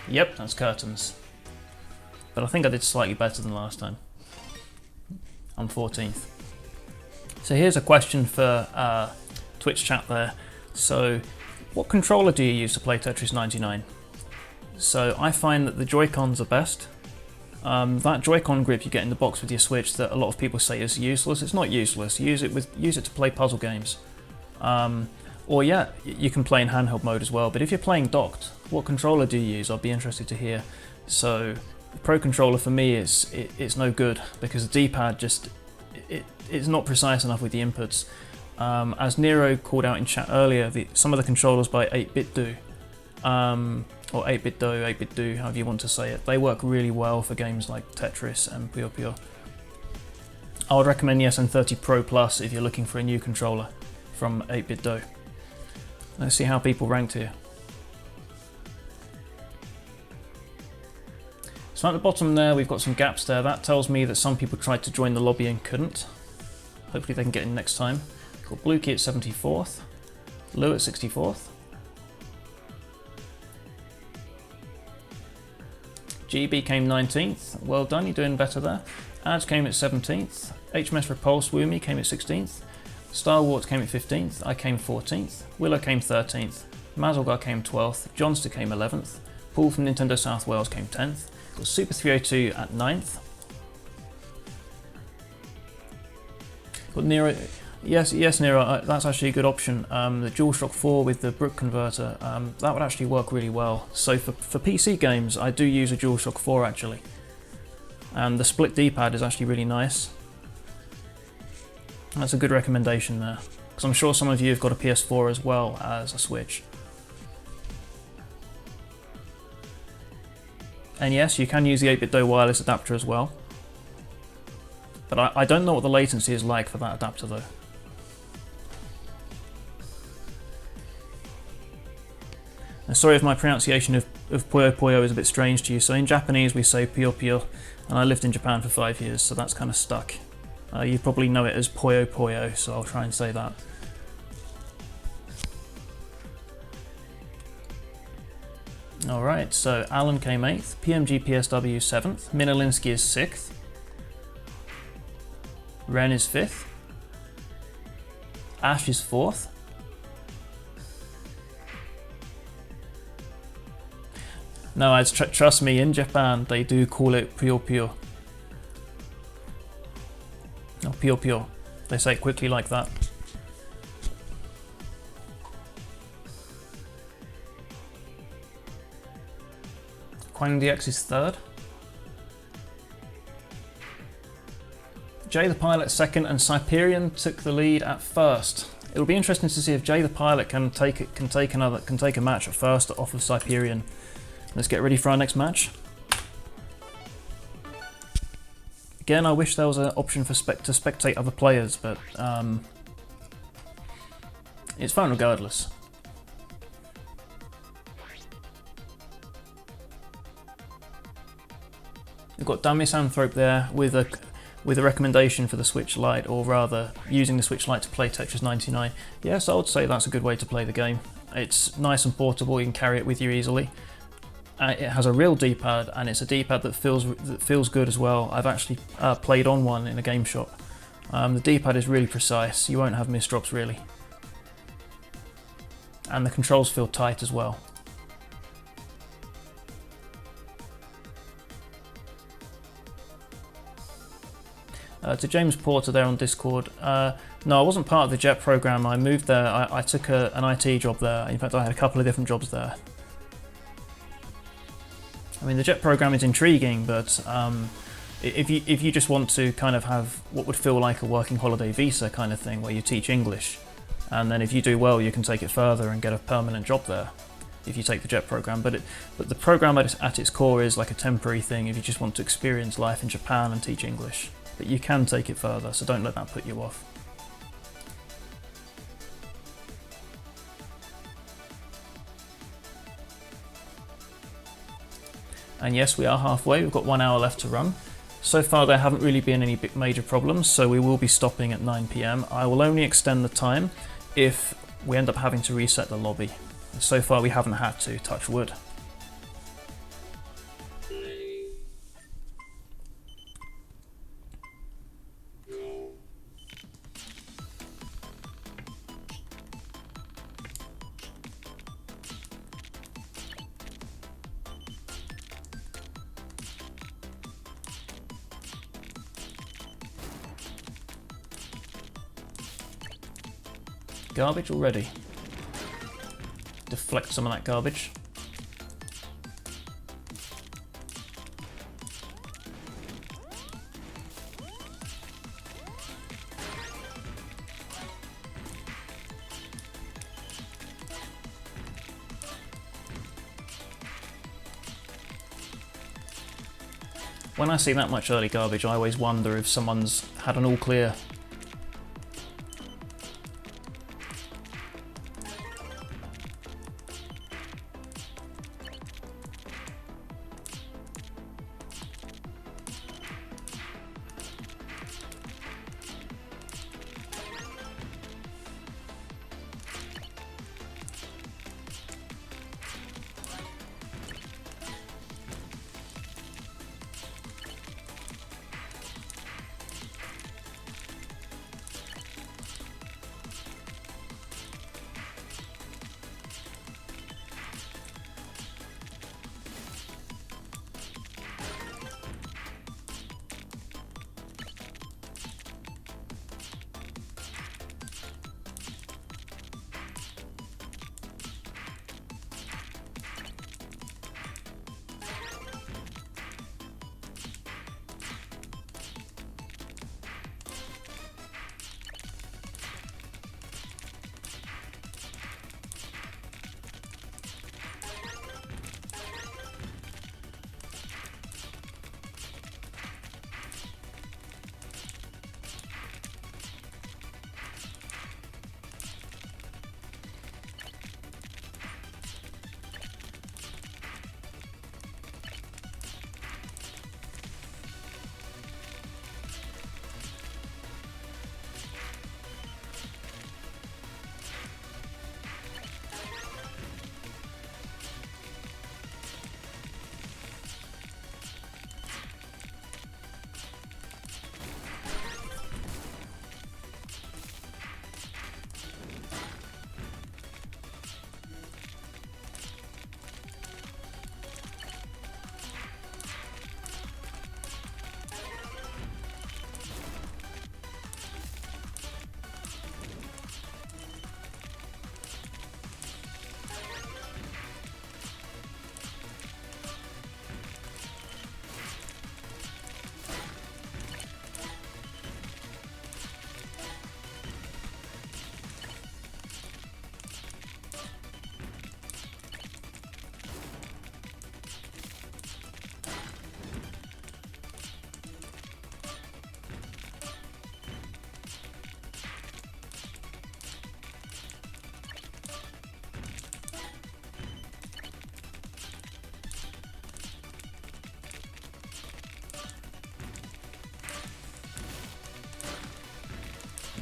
[SPEAKER 1] Yep, that's curtains. But I think I did slightly better than last time. I'm 14th. So here's a question for Twitch chat there. So, what controller do you use to play Tetris 99? So I find that the Joy-Cons are best. That Joy-Con grip you get in the box with your Switch that a lot of people say is useless, it's not useless. Use it to play puzzle games. Or yeah, you can play in handheld mode as well, but if you're playing docked, what controller do you use? I'd be interested to hear. So, the Pro Controller for me it's no good because the D-pad just, it's not precise enough with the inputs. As Nero called out in chat earlier, some of the controllers by 8BitDo, or 8BitDo, 8BitDo, however you want to say it, they work really well for games like Tetris and Puyo Puyo. I would recommend the SN30 Pro Plus if you're looking for a new controller from 8BitDo. Let's see how people ranked here. So at the bottom there, we've got some gaps there. That tells me that some people tried to join the lobby and couldn't. Hopefully they can get in next time. We've got Blue Key at 74th, Lou at 64th. GB came 19th, well done, you're doing better there. Ads came at 17th, HMS Repulse Woomy came at 16th, Star Wars came at 15th, I came 14th, Willow came 13th, Mazalgar came 12th, Johnster came 11th, Paul from Nintendo South Wales came 10th, got Super 302 at 9th. Got Nero, yes Nero, that's actually a good option. The DualShock 4 with the Brook converter, that would actually work really well. So for PC games, I do use a DualShock 4 actually. And the split D-pad is actually really nice. That's a good recommendation there, because I'm sure some of you have got a PS4 as well as a Switch. And yes, you can use the 8BitDo wireless adapter as well. But I don't know what the latency is like for that adapter though. And sorry if my pronunciation of Puyo Puyo is a bit strange to you. So in Japanese we say Puyo Puyo, and I lived in Japan for 5 years, so that's kind of stuck. You probably know it as Puyo Puyo, so I'll try and say that. Alright, so Alan came 8th, PMG PSW 7th, Minolinsky is 6th, Ren is 5th, Ash is 4th, no, trust me, in Japan they do call it Puyo Puyo. No, Puyo Puyo. They say it quickly like that. Quang DX is 3rd. Jay the Pilot 2nd, and Cyperion took the lead at 1st. It'll be interesting to see if Jay the Pilot can take a match at 1st off of Cyperion. Let's get ready for our next match. Again, I wish there was an option for to spectate other players, but it's fun regardless. We've got Dummy Santhrope there with a recommendation for the Switch Lite, or rather using the Switch Lite to play Tetris 99. Yes, I would say that's a good way to play the game. It's nice and portable, you can carry it with you easily. It has a real D-pad, and it's a D-pad that feels good as well. I've actually played on one in a game shop. The D-pad is really precise, you won't have misdrops really. And the controls feel tight as well. To James Porter there on Discord, no, I wasn't part of the JET program. I moved there, I took an IT job there. In fact, I had a couple of different jobs there. I mean, the JET program is intriguing, but if you just want to kind of have what would feel like a working holiday visa kind of thing, where you teach English, and then if you do well, you can take it further and get a permanent job there, if you take the JET program. But the program at its core is like a temporary thing if you just want to experience life in Japan and teach English. But you can take it further, so don't let that put you off. And yes, we are halfway, we've got 1 hour left to run. So far there haven't really been any big major problems, so we will be stopping at 9 PM. I will only extend the time if we end up having to reset the lobby. So far we haven't had to, touch wood. Garbage already. Deflect some of that garbage. When I see that much early garbage, I always wonder if someone's had an all clear.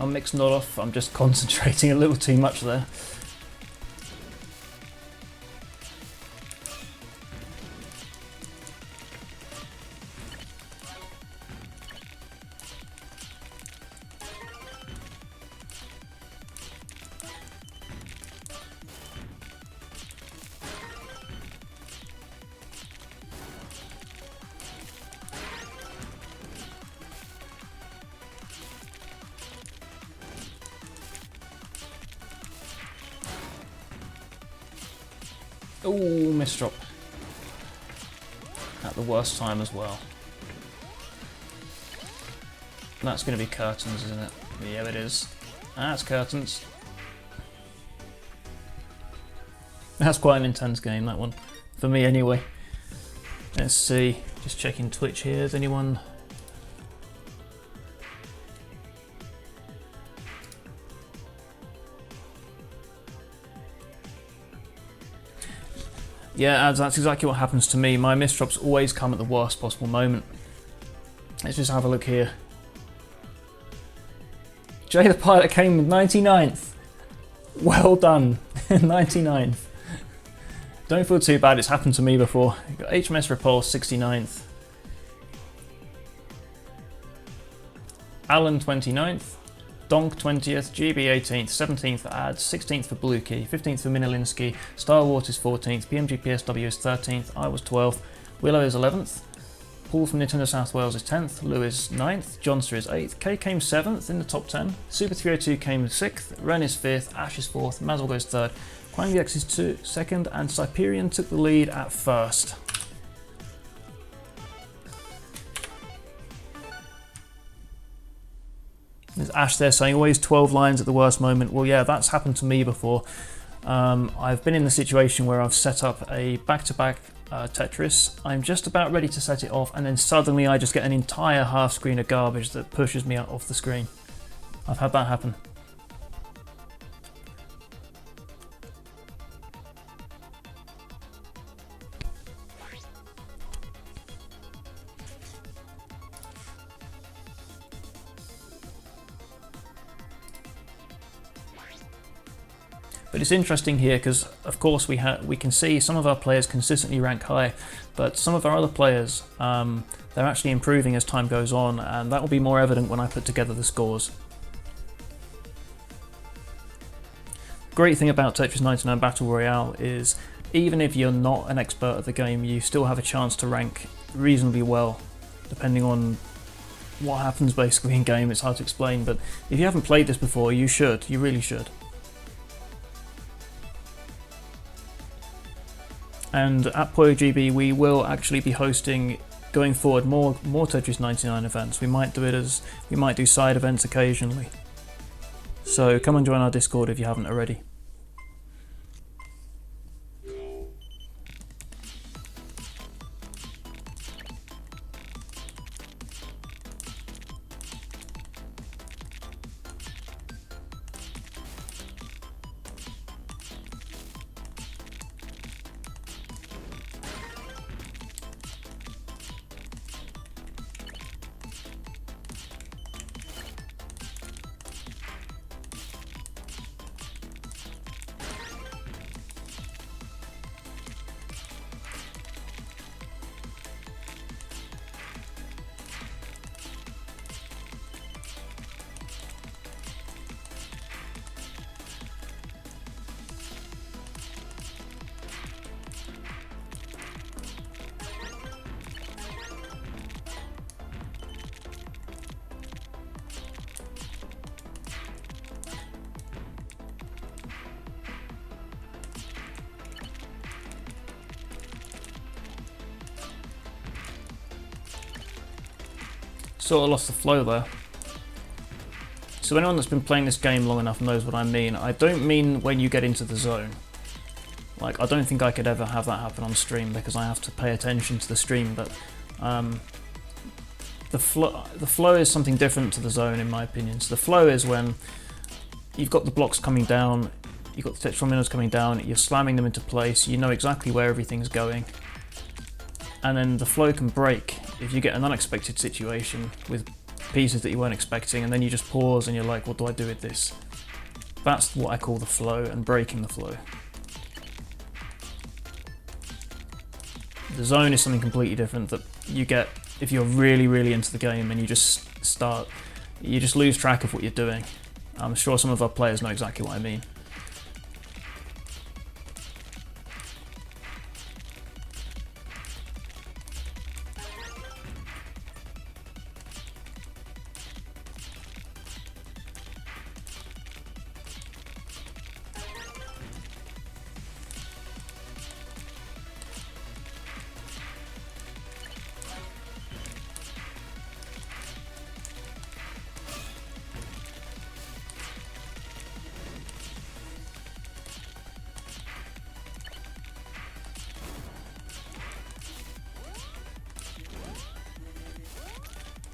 [SPEAKER 1] My mix not off, I'm just concentrating a little too much there. Ooh, miss drop. At the worst time as well. That's going to be curtains, isn't it? Yeah, it is. That's curtains. That's quite an intense game, that one. For me, anyway. Let's see. Just checking Twitch here. Is anyone... Yeah, that's exactly what happens to me. My misdrops always come at the worst possible moment. Let's just have a look here. Jay the Pilot came with 99th. Well done. 99th. Don't feel too bad, it's happened to me before. You've got HMS Repulse 69th. Alan 29th. Donk 20th, GB 18th, 17th for Ads, 16th for Blue Key, 15th for Minolinsky, Star Wars is 14th, PMGPSW is 13th, I was 12th, Willow is 11th, Paul from Nintendo South Wales is 10th, Lou is 9th, Johnster is 8th, K came 7th in the top 10, Super 302 came 6th, Ren is 5th, Ash is 4th, Mazel goes 3rd, QuangVX is 2nd, and Cyperion took the lead at 1st. There's Ash there saying always 12 lines at the worst moment. Well, yeah, that's happened to me before. I've been in the situation where I've set up a back-to-back Tetris. I'm just about ready to set it off, and then suddenly I just get an entire half screen of garbage that pushes me out off the screen. I've had that happen. But it's interesting here because, of course, we can see some of our players consistently rank high, but some of our other players, they're actually improving as time goes on, and that will be more evident when I put together the scores. Great thing about Tetris 99 Battle Royale is, even if you're not an expert at the game, you still have a chance to rank reasonably well, depending on what happens basically in game. It's hard to explain, but if you haven't played this before, you should. You really should. And at PoyoGB we will actually be hosting, going forward, more Tetris 99 events. We might do side events occasionally. So come and join our Discord if you haven't already. Sort of lost the flow there. So anyone that's been playing this game long enough knows what I mean. I don't mean when you get into the zone. Like, I don't think I could ever have that happen on stream because I have to pay attention to the stream, but the flow is something different to the zone in my opinion. So the flow is when you've got the blocks coming down, you've got the textural minnows coming down, you're slamming them into place, you know exactly where everything's going. And then the flow can break if you get an unexpected situation with pieces that you weren't expecting, and then you just pause and you're like, what do I do with this? That's what I call the flow and breaking the flow. The zone is something completely different that you get if you're really, really into the game and you just lose track of what you're doing. I'm sure some of our players know exactly what I mean.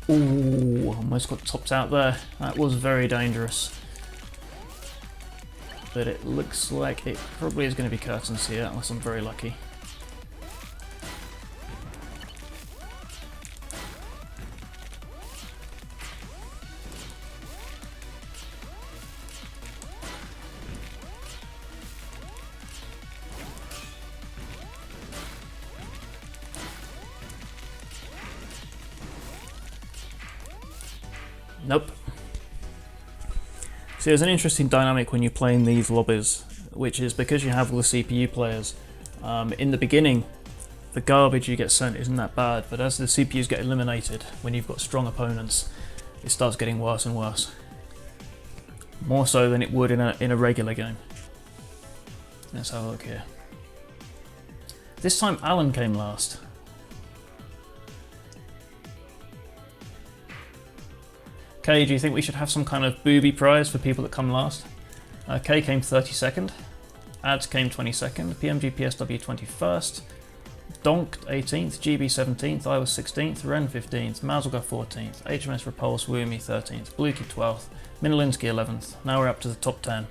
[SPEAKER 1] Ooh, almost got topped out there. That was very dangerous. But it looks like it probably is going to be curtains here, unless I'm very lucky. Nope. See, there's an interesting dynamic when you're playing these lobbies, which is because you have all the CPU players. In the beginning, the garbage you get sent isn't that bad, but as the CPUs get eliminated, when you've got strong opponents, it starts getting worse and worse. More so than it would in a regular game. Let's have a look here. This time Alan came last. Kay, do you think we should have some kind of booby prize for people that come last? Kay came 32nd, Ads came 22nd, PMG PSW 21st, Donk 18th, GB 17th, I was 16th, Ren 15th, Mazulga 14th, HMS Repulse Woomy 13th, Bluky 12th, Minolinsky 11th. Now we're up to the top 10.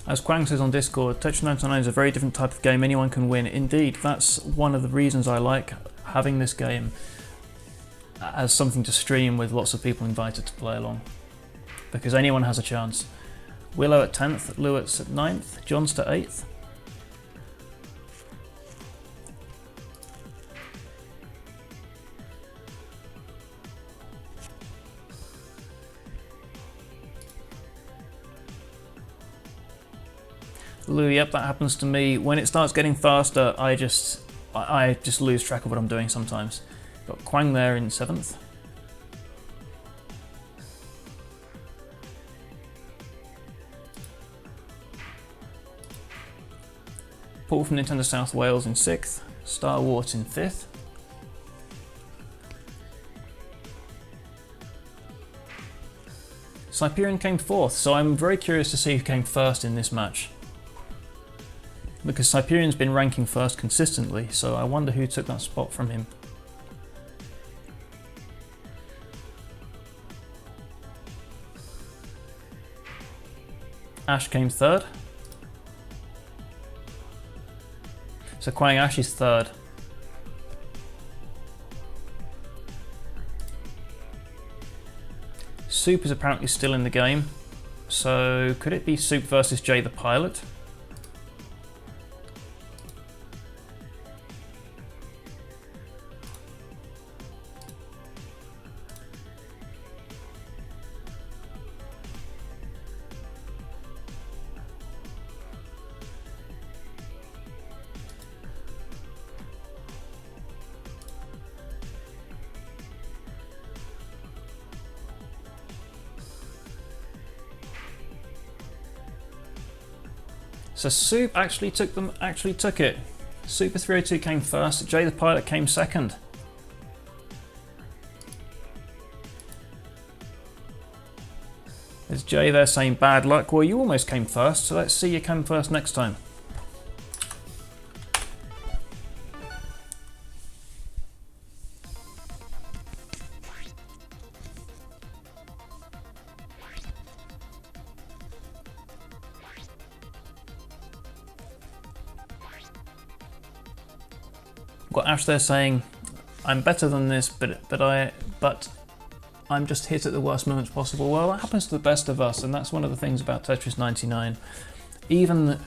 [SPEAKER 1] As Quang says on Discord, Tetris 99 is a very different type of game, anyone can win. Indeed, that's one of the reasons I like having this game as something to stream with lots of people invited to play along. Because anyone has a chance. Willow at 10th, Lewis at 9th, Johnster 8th. Lou, yep, that happens to me. When it starts getting faster, I just lose track of what I'm doing sometimes. Got Quang there in 7th. Paul from Nintendo South Wales in 6th. Star Wars in 5th. Cyperion came 4th, so I'm very curious to see who came first in this match. Because Cyperion's been ranking first consistently, so I wonder who took that spot from him. Ash came 3rd. So Quang Ash is 3rd. Soup is apparently still in the game, so could it be Soup versus Jay the Pilot? So Soup actually took it. Super 302 came first, Jay the Pilot came 2nd. There's Jay there saying bad luck. Well, you almost came first, so let's see you come first next time. Got Ash there saying, I'm better than this, but I'm just hit at the worst moments possible. Well, that happens to the best of us, and that's one of the things about Tetris 99. Even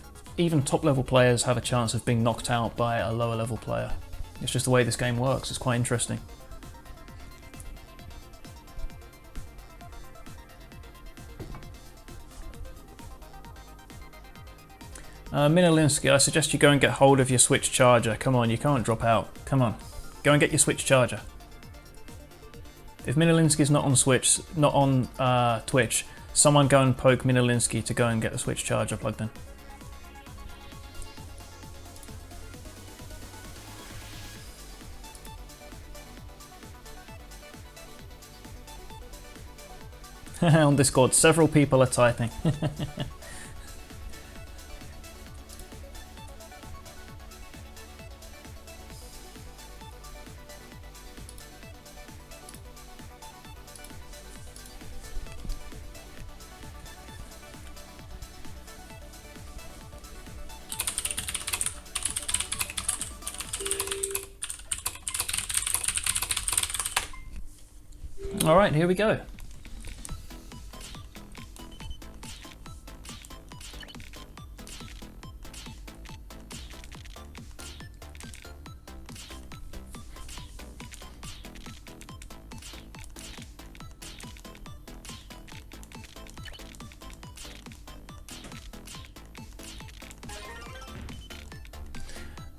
[SPEAKER 1] top level players have a chance of being knocked out by a lower level player. It's just the way this game works. It's quite interesting. Minolinsky, I suggest you go and get hold of your Switch charger. Come on, you can't drop out. Come on, go and get your Switch charger. If Minolinsky's not on Switch, not on Twitch, someone go and poke Minolinsky to go and get the Switch charger plugged in. On Discord, several people are typing. All right, here we go.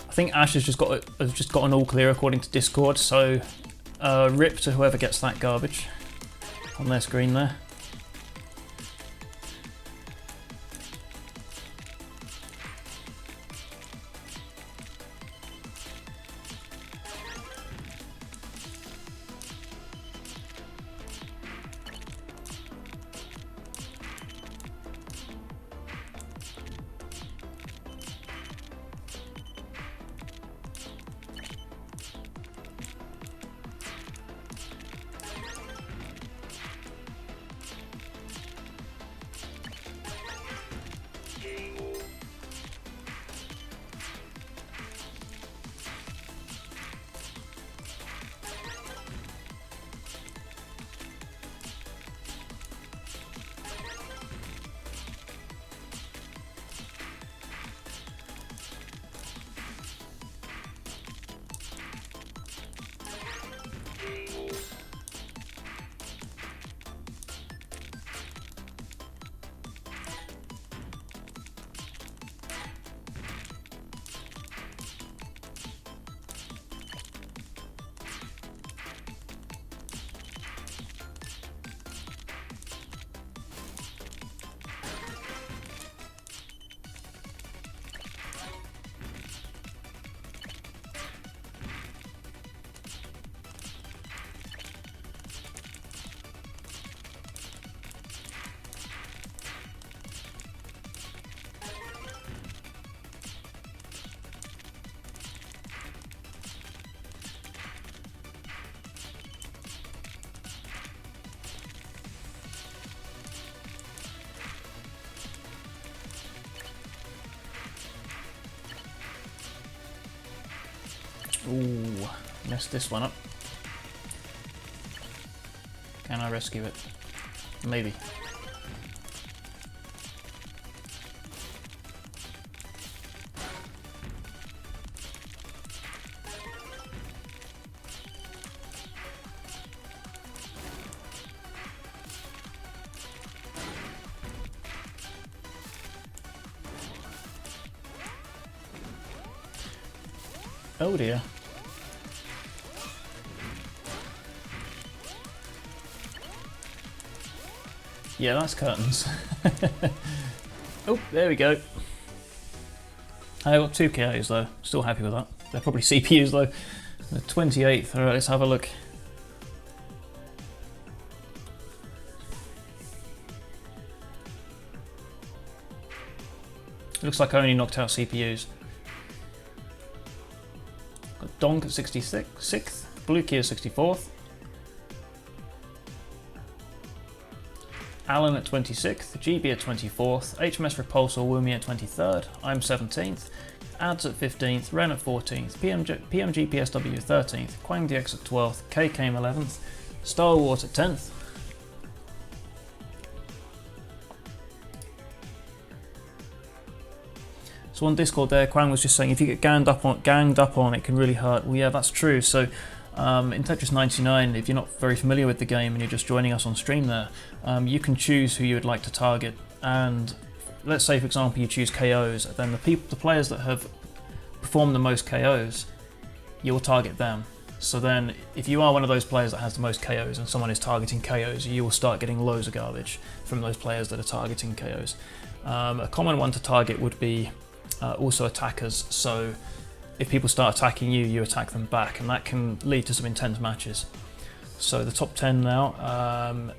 [SPEAKER 1] I think Ash has just got an all clear according to Discord, so rip to whoever gets that garbage on their screen there. Ooh, messed this one up. Can I rescue it? Maybe. Oh dear. Yeah, that's curtains. Oh, there we go. I got 2 KOs though. Still happy with that. They're probably CPUs though. The 28th. Alright, let's have a look. It looks like I only knocked out CPUs. Got Donk at 66th, Blue Key at 64th, Alan at 26th, GB at 24th, HMS Repulsor Woomy at 23rd, I'm 17th, Ads at 15th, Ren at 14th, PMG PSW 13th, Quang DX at 12th, K came 11th, Star Wars at 10th. So on Discord there, Quang was just saying if you get ganged up on, it can really hurt. Well, yeah, that's true. So in Tetris 99, if you're not very familiar with the game and you're just joining us on stream there, you can choose who you would like to target. And let's say, for example, you choose KOs, then the players that have performed the most KOs, you'll target them. So then, if you are one of those players that has the most KOs and someone is targeting KOs, you will start getting loads of garbage from those players that are targeting KOs. A common one to target would be also attackers. So if people start attacking you, you attack them back, and that can lead to some intense matches. So the top 10 now.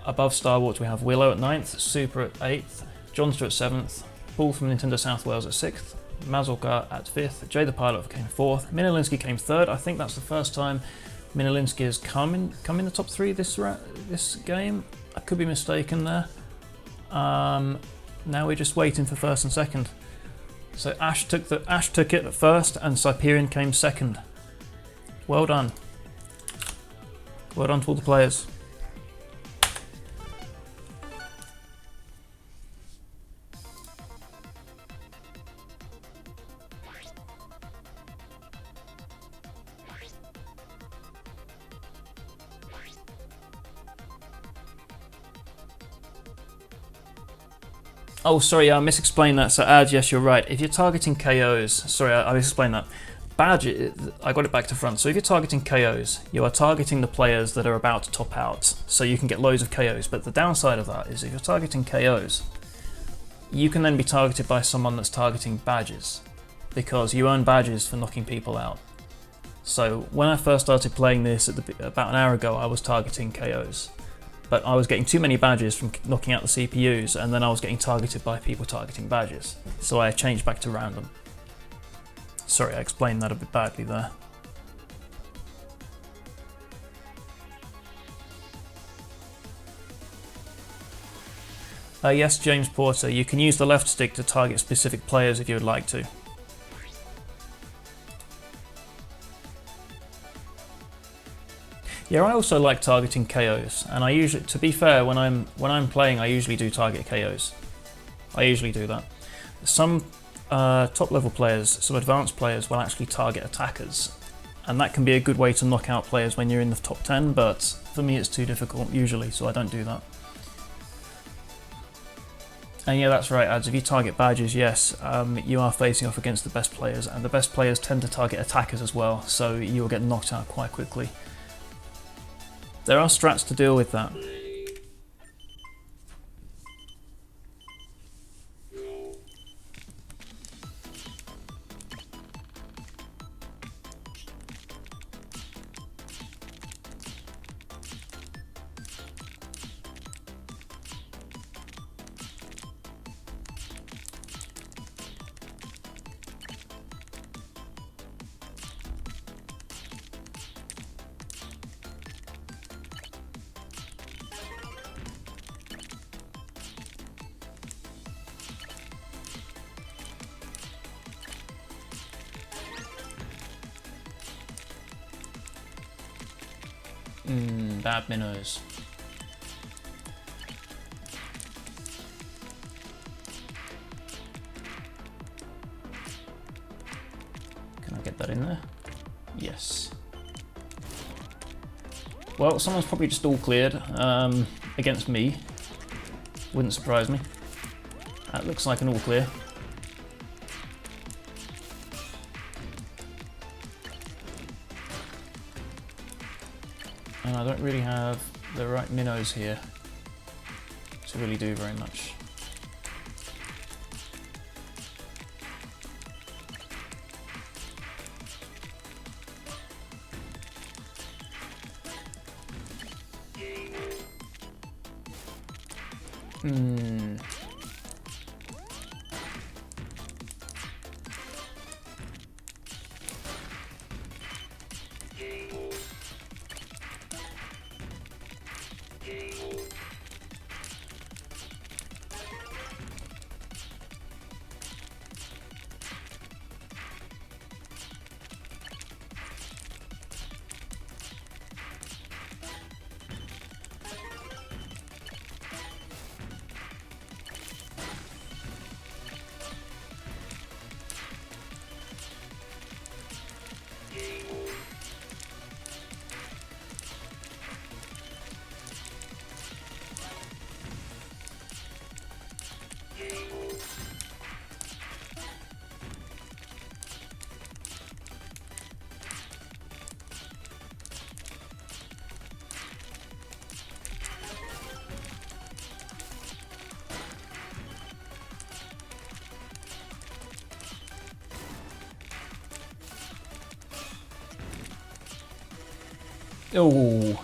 [SPEAKER 1] Above Star Wars, we have Willow at 9th, Super at 8th, Johnster at 7th, Paul from Nintendo South Wales at 6th, Mazolka at 5th, Jay the Pilot came 4th, Minolinsky came 3rd. I think that's the first time Minolinsky has come in the top 3 this game. I could be mistaken there. Now we're just waiting for 1st and 2nd. So Ash took it at 1st, and Cyperian came 2nd. Well done. Well done to all the players. Oh, sorry, I misexplained that. So, Ad, yes, you're right. If you're targeting KOs, sorry, I misexplained that. Badge, I got it back to front. So if you're targeting KOs, you are targeting the players that are about to top out, so you can get loads of KOs. But the downside of that is if you're targeting KOs, you can then be targeted by someone that's targeting badges, because you earn badges for knocking people out. So when I first started playing this about an hour ago, I was targeting KOs. But I was getting too many badges from knocking out the CPUs, and then I was getting targeted by people targeting badges. So I changed back to random. Sorry, I explained that a bit badly there. Yes, James Porter, you can use the left stick to target specific players if you would like to. Yeah, I also like targeting KOs, and I usually, to be fair, when I'm playing, I usually do target KOs. I usually do that. Some top level players, some advanced players will actually target attackers, and that can be a good way to knock out players when you're in the top 10, but for me it's too difficult usually, so I don't do that. And yeah, that's right, Ads, if you target badges, yes, you are facing off against the best players, and the best players tend to target attackers as well, so you'll get knocked out quite quickly. There are strats to deal with that. Bad minnows. Can I get that in there? Yes. Well, someone's probably just all cleared against me. Wouldn't surprise me. That looks like an all clear. And I don't really have the right minnows here to really do very much. Oh,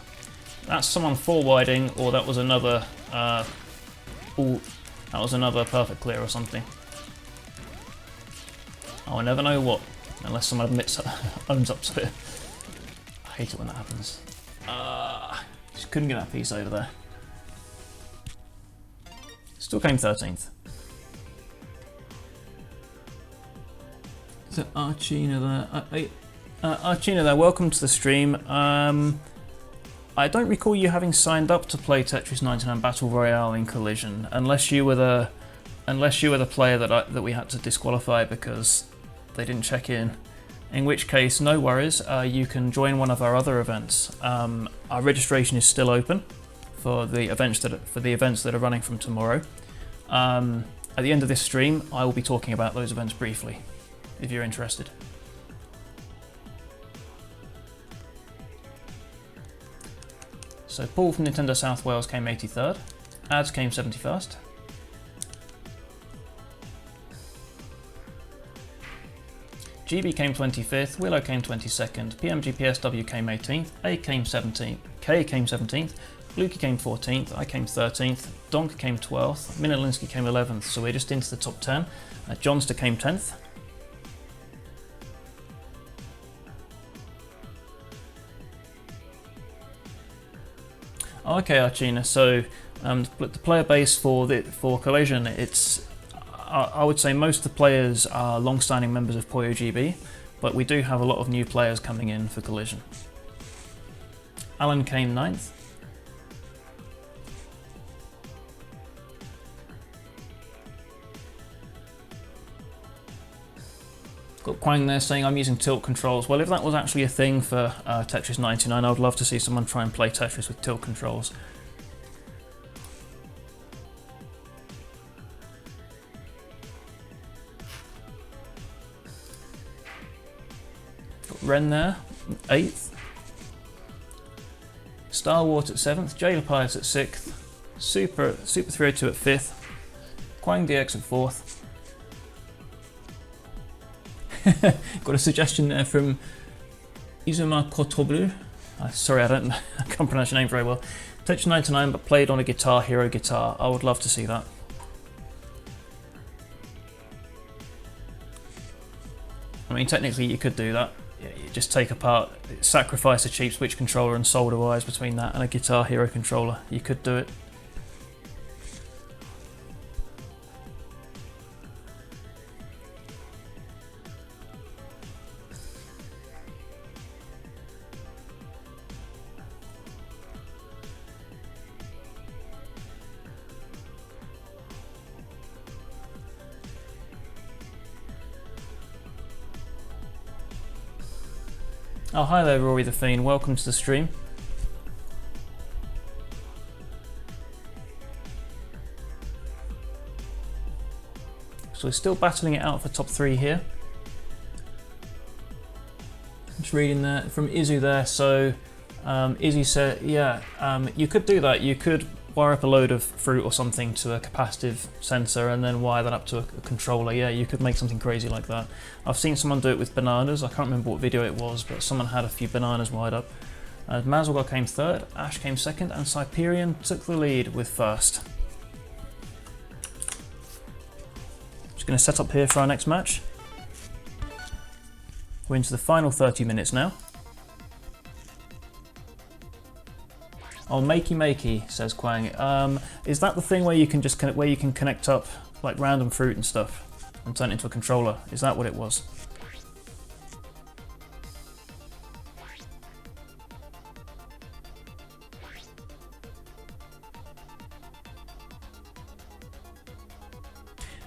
[SPEAKER 1] that's someone forwarding, or that was another. Oh, that was another perfect clear or something. I'll never know what, unless someone owns up to it. I hate it when that happens. Just couldn't get that piece over there. Still came 13th. So Archina there. Archina there, welcome to the stream. I don't recall you having signed up to play Tetris 99 Battle Royale in Collision, unless you were the player that we had to disqualify because they didn't check in. In which case, no worries. You can join one of our other events. Our registration is still open for the events that are running from tomorrow. At the end of this stream, I will be talking about those events briefly, if you're interested. So Paul from Nintendo South Wales came 83rd, Ads came 71st. GB came 25th, Willow came 22nd, PMGPSW came 18th, A came 17th, K came 17th, Lukey came 14th, I came 13th, Donk came 12th, Minolinsky came 11th, so we're just into the top 10. Johnster came 10th. Okay, Archina. So the player base for Collision, I would say most of the players are long-standing members of Poyo GB, but we do have a lot of new players coming in for Collision. Alan came 9th. Got Quang there saying I'm using tilt controls. Well, if that was actually a thing for Tetris 99, I would love to see someone try and play Tetris with tilt controls. Got Ren there, 8th. Star Wars at 7th, Jailer Pirates at 6th, Super 302 at 5th, Quang DX at 4th. Got a suggestion there from Izuma Kotoblu. Sorry, I can't pronounce your name very well. Tetris 99, but played on a Guitar Hero guitar. I would love to see that. I mean, technically you could do that. You just take apart, sacrifice a cheap Switch controller and solder wires between that and a Guitar Hero controller. You could do it. Oh, hi there, Rory the Fiend. Welcome to the stream. So we're still battling it out for top 3 here. Just reading that from Izu there. So Izzy said, yeah, you could do that. You could wire up a load of fruit or something to a capacitive sensor and then wire that up to a controller. Yeah, you could make something crazy like that. I've seen someone do it with bananas. I can't remember what video it was, but someone had a few bananas wired up. Mazalgar came 3rd, Ash came 2nd, and Cyperion took the lead with 1st. Just going to set up here for our next match. We're into the final 30 minutes now. Oh, makey, says Quang. Is that the thing where you can just connect up like random fruit and stuff and turn it into a controller? Is that what it was?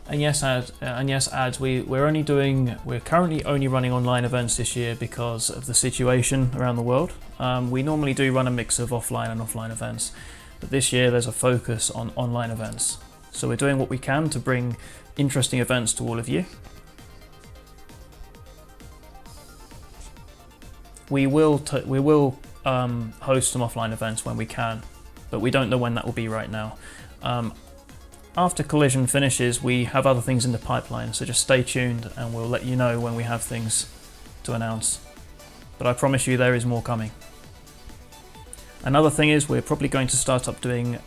[SPEAKER 1] And yes, ads. We're currently only running online events this year because of the situation around the world. We normally do run a mix of offline and offline events, but this year there's a focus on online events. So we're doing what we can to bring interesting events to all of you. We will host some offline events when we can, but we don't know when that will be right now. After Collision finishes, we have other things in the pipeline, so just stay tuned and we'll let you know when we have things to announce. But I promise you there is more coming. Another thing is we're probably going to start up doing,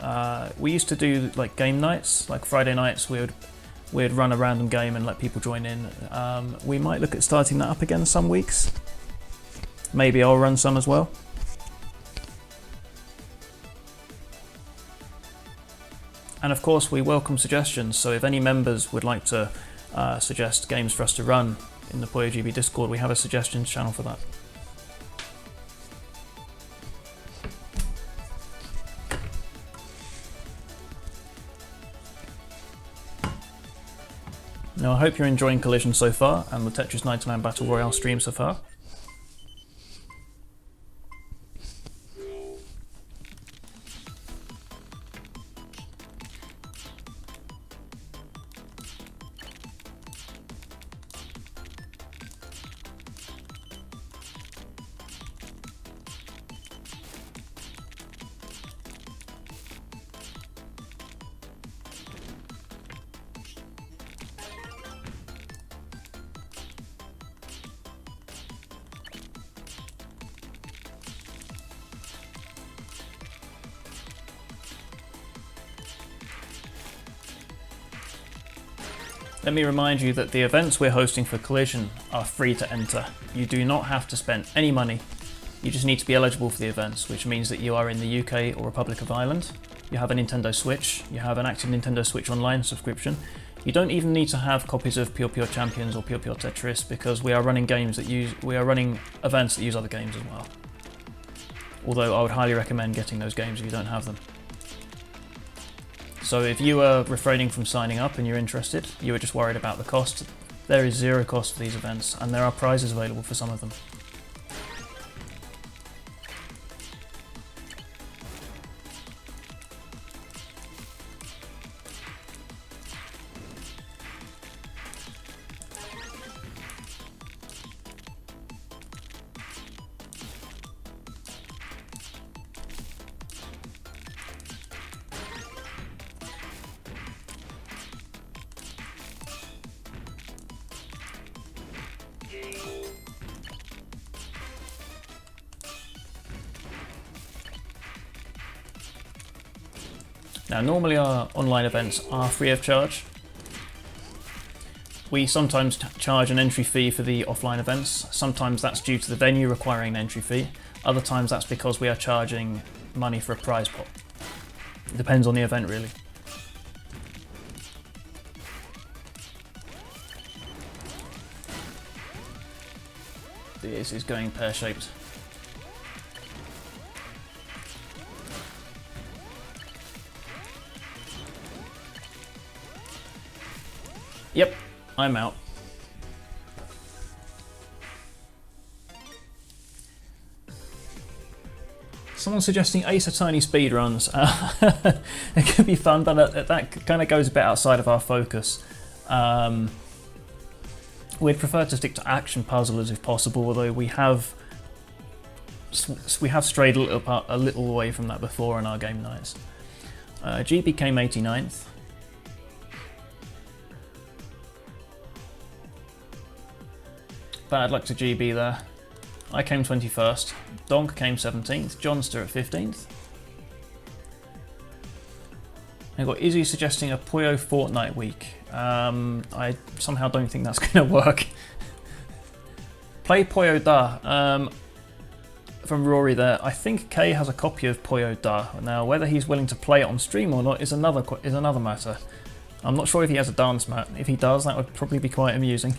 [SPEAKER 1] we used to do like game nights, like Friday nights we'd run a random game and let people join in. We might look at starting that up again some weeks. Maybe I'll run some as well. And of course we welcome suggestions, so if any members would like to suggest games for us to run in the PoyoGB Discord, we have a suggestions channel for that. Now I hope you're enjoying Collision so far and the Tetris 99 Battle Royale stream so far. Let me remind you that the events we're hosting for Collision are free to enter. You do not have to spend any money. You just need to be eligible for the events, which means that you are in the UK or Republic of Ireland, you have a Nintendo Switch, you have an active Nintendo Switch Online subscription. You don't even need to have copies of Pure Champions or Pure Tetris, because we are running events that use other games as well. Although I would highly recommend getting those games if you don't have them. So if you are refraining from signing up and you're interested, you are just worried about the cost, there is zero cost for these events, and there are prizes available for some of them. Now normally our online events are free of charge. We sometimes charge an entry fee for the offline events. Sometimes that's due to the venue requiring an entry fee. Other times that's because we are charging money for a prize pot. It depends on the event really. This is going pear-shaped. Yep, I'm out. Someone's suggesting Ace Attorney speedruns. It could be fun, but that kind of goes a bit outside of our focus. We'd prefer to stick to action puzzlers if possible, although we have strayed a little away from that before in our game nights. GB came 89th. Bad luck to GB there. I came 21st. Donk came 17th. Johnster at 15th. I've got Izzy suggesting a Puyo Fortnite week. I somehow don't think that's going to work. Play Puyo Da. From Rory there. I think Kay has a copy of Puyo Da. Now, whether he's willing to play it on stream or not is another matter. I'm not sure if he has a dance mat. If he does, that would probably be quite amusing.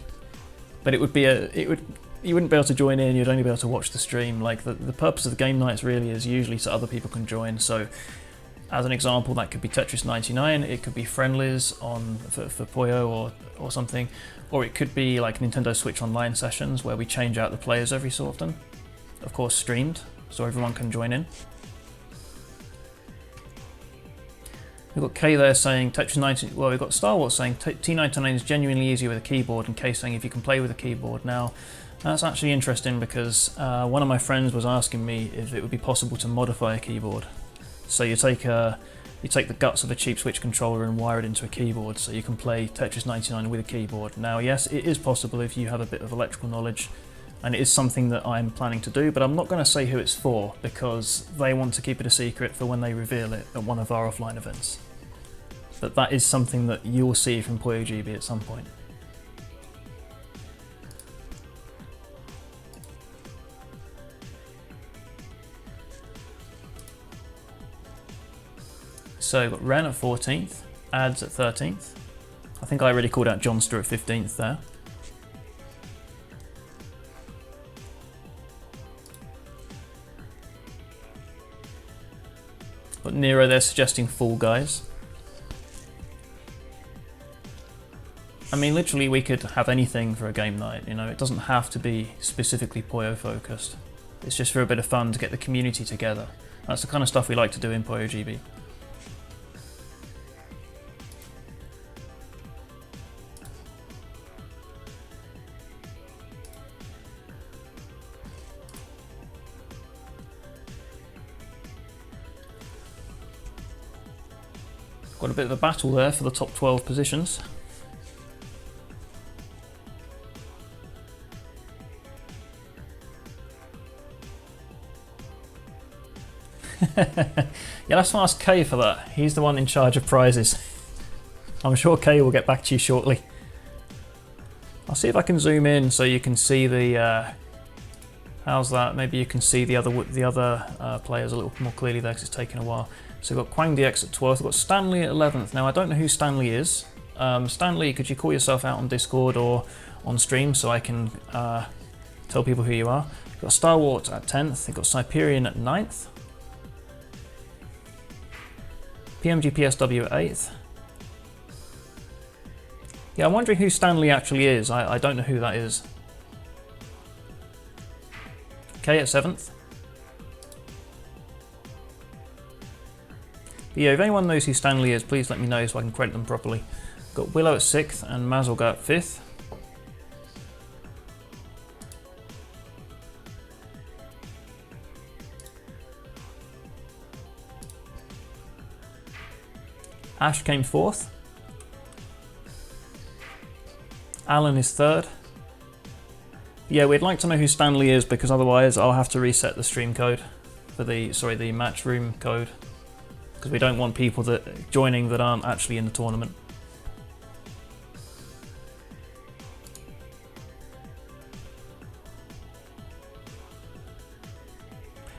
[SPEAKER 1] But you wouldn't be able to join in, you'd only be able to watch the stream. Like the purpose of the game nights really is usually so other people can join. So as an example, that could be Tetris 99, it could be friendlies for Puyo or something, or it could be like Nintendo Switch Online sessions where we change out the players every so often. Of course streamed, so everyone can join in. We've got Kay there saying Tetris 99, well we've got Star Wars saying T99 is genuinely easier with a keyboard, and Kay saying if you can play with a keyboard. Now that's actually interesting because one of my friends was asking me if it would be possible to modify a keyboard. So you take the guts of a cheap Switch controller and wire it into a keyboard so you can play Tetris 99 with a keyboard. Now yes, it is possible if you have a bit of electrical knowledge. and it is something that I'm planning to do, but I'm not going to say who it's for because they want to keep it a secret for when they reveal it at one of our offline events. But that is something that you'll see from PoyoGB at some point. So we've got Ren at 14th, Ads at 13th. I think I already called out Johnster at 15th there. Got Nero there suggesting Fall Guys. I mean, literally we could have anything for a game night, you know, it doesn't have to be specifically Poyo focused. It's just for a bit of fun to get the community together. That's the kind of stuff we like to do in PoyoGB. Got a bit of a battle there for the top 12 positions. Yeah, let's ask Kay for that. He's the one in charge of prizes. I'm sure Kay will get back to you shortly. I'll see if I can zoom in so you can see the... how's that? Maybe you can see the other players a little more clearly there because it's taken a while. So we've got Quang DX at 12th, we've got Stanley at 11th. Now I don't know who Stanley is. Stanley, could you call yourself out on Discord or on stream so I can tell people who you are? We've got Star Wars at 10th, we've got Cyperian at 9th. PMGPSW at 8th. Yeah, I'm wondering who Stanley actually is. I don't know who that is. K at 7th. But yeah, if anyone knows who Stanley is, please let me know so I can credit them properly. Got Willow at 6th and Mazolga at 5th. Ash came 4th. Alan is 3rd. Yeah, we'd like to know who Stanley is because otherwise I'll have to reset the stream code for the match room code because we don't want people joining that aren't actually in the tournament.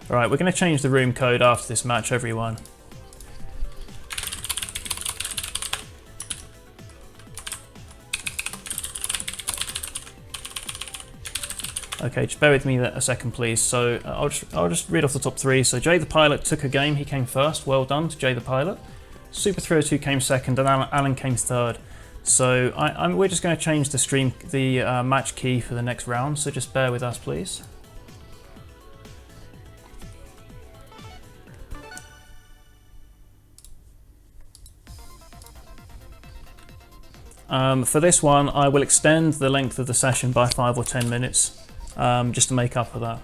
[SPEAKER 1] Alright, we're going to change the room code after this match, everyone. Okay, just bear with me a second, please. So I'll just read off the top 3. So Jay the Pilot took a game. He came first. Well done to Jay the Pilot. Super 302 came second, and Alan came third. So we're just going to change the match key for the next round. So just bear with us, please. For this one, I will extend the length of the session by 5 or 10 minutes. Just to make up for that.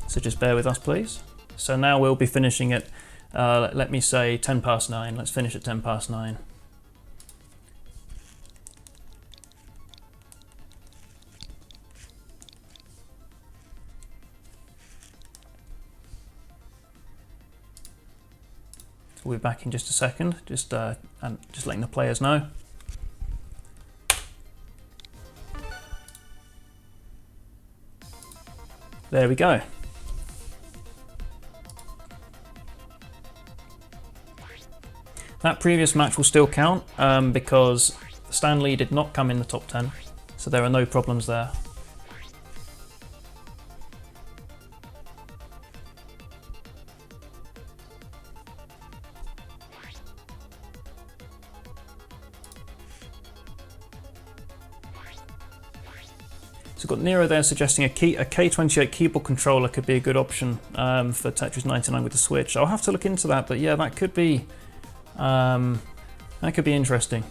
[SPEAKER 1] So just bear with us, please. So now we'll be finishing at, let me say 10 past 9. Let's finish at 10 past 9. We'll be back in just a second, just letting the players know. There we go. That previous match will still count because Stanley did not come in the top 10, so there are no problems there. So we've got Nero there suggesting a K28 keyboard controller could be a good option for Tetris 99 with the Switch. I'll have to look into that, but yeah, that could be interesting.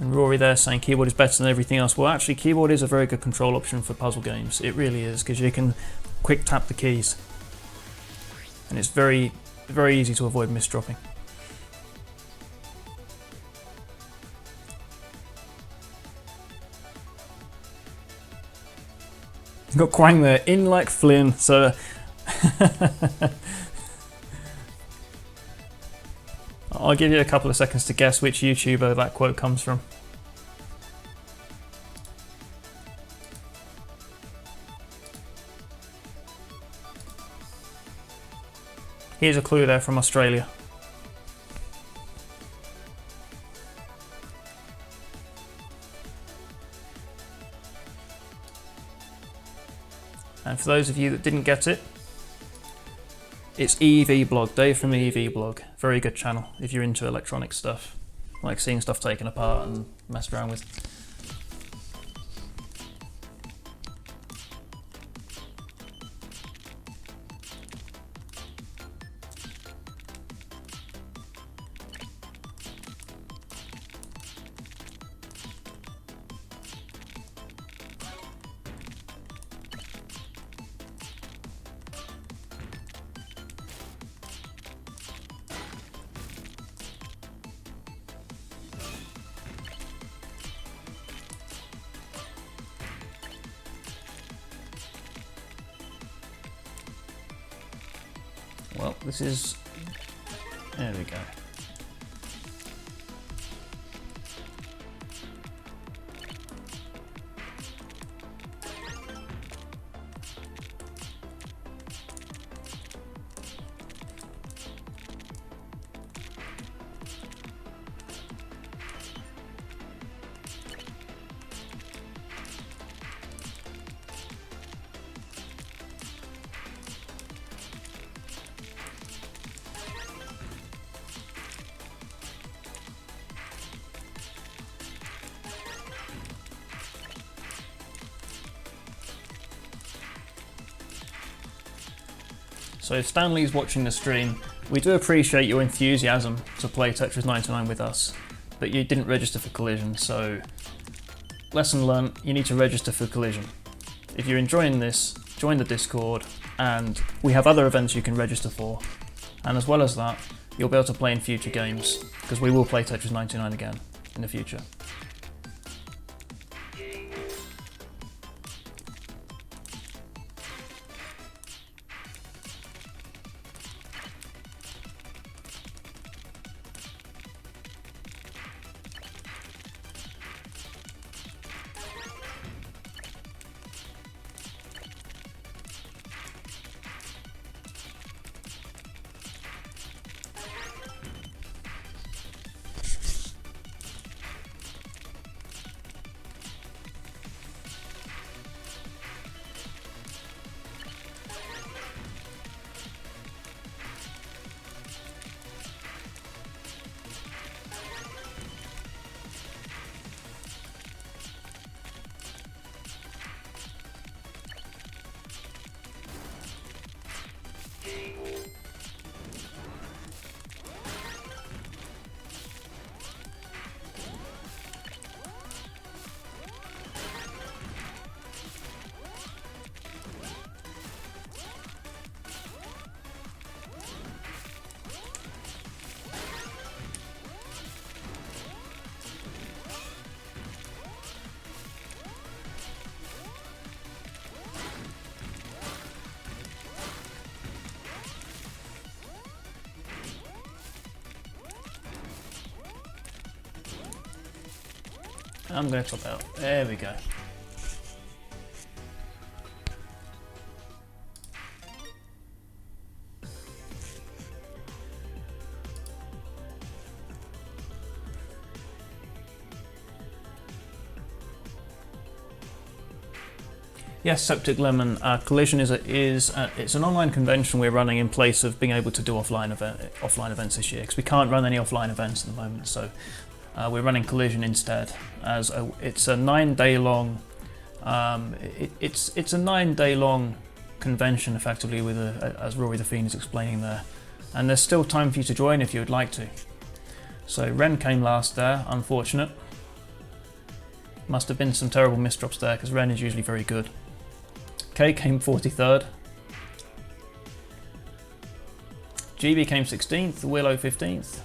[SPEAKER 1] And Rory there saying keyboard is better than everything else. Well, actually, keyboard is a very good control option for puzzle games. It really is, because you can quick tap the keys. And it's very, very easy to avoid misdropping. Got Quang there, in like Flynn, so... I'll give you a couple of seconds to guess which YouTuber that quote comes from. Here's a clue there from Australia. And for those of you that didn't get it, it's EV Blog, Dave from EV Blog. Very good channel if you're into electronic stuff, like seeing stuff taken apart and messed around with. Well, this is... there we go. So if Stanley's watching the stream, we do appreciate your enthusiasm to play Tetris 99 with us, but you didn't register for Collision, so lesson learnt, you need to register for Collision. If you're enjoying this, join the Discord, and we have other events you can register for. And as well as that, you'll be able to play in future games, because we will play Tetris 99 again in the future. I'm going to top out. There we go. Yes, Septic Lemon. Collision is it's an online convention we're running in place of being able to do offline events this year, because we can't run any offline events at the moment. So we're running Collision instead. It's a 9-day long. It's a 9-day long convention, effectively, with as Rory the Fiend is explaining there. And there's still time for you to join if you would like to. So Ren came last there, unfortunate. Must have been some terrible misdrops there, because Ren is usually very good. K came 43rd. GB came 16th, Willow 15th.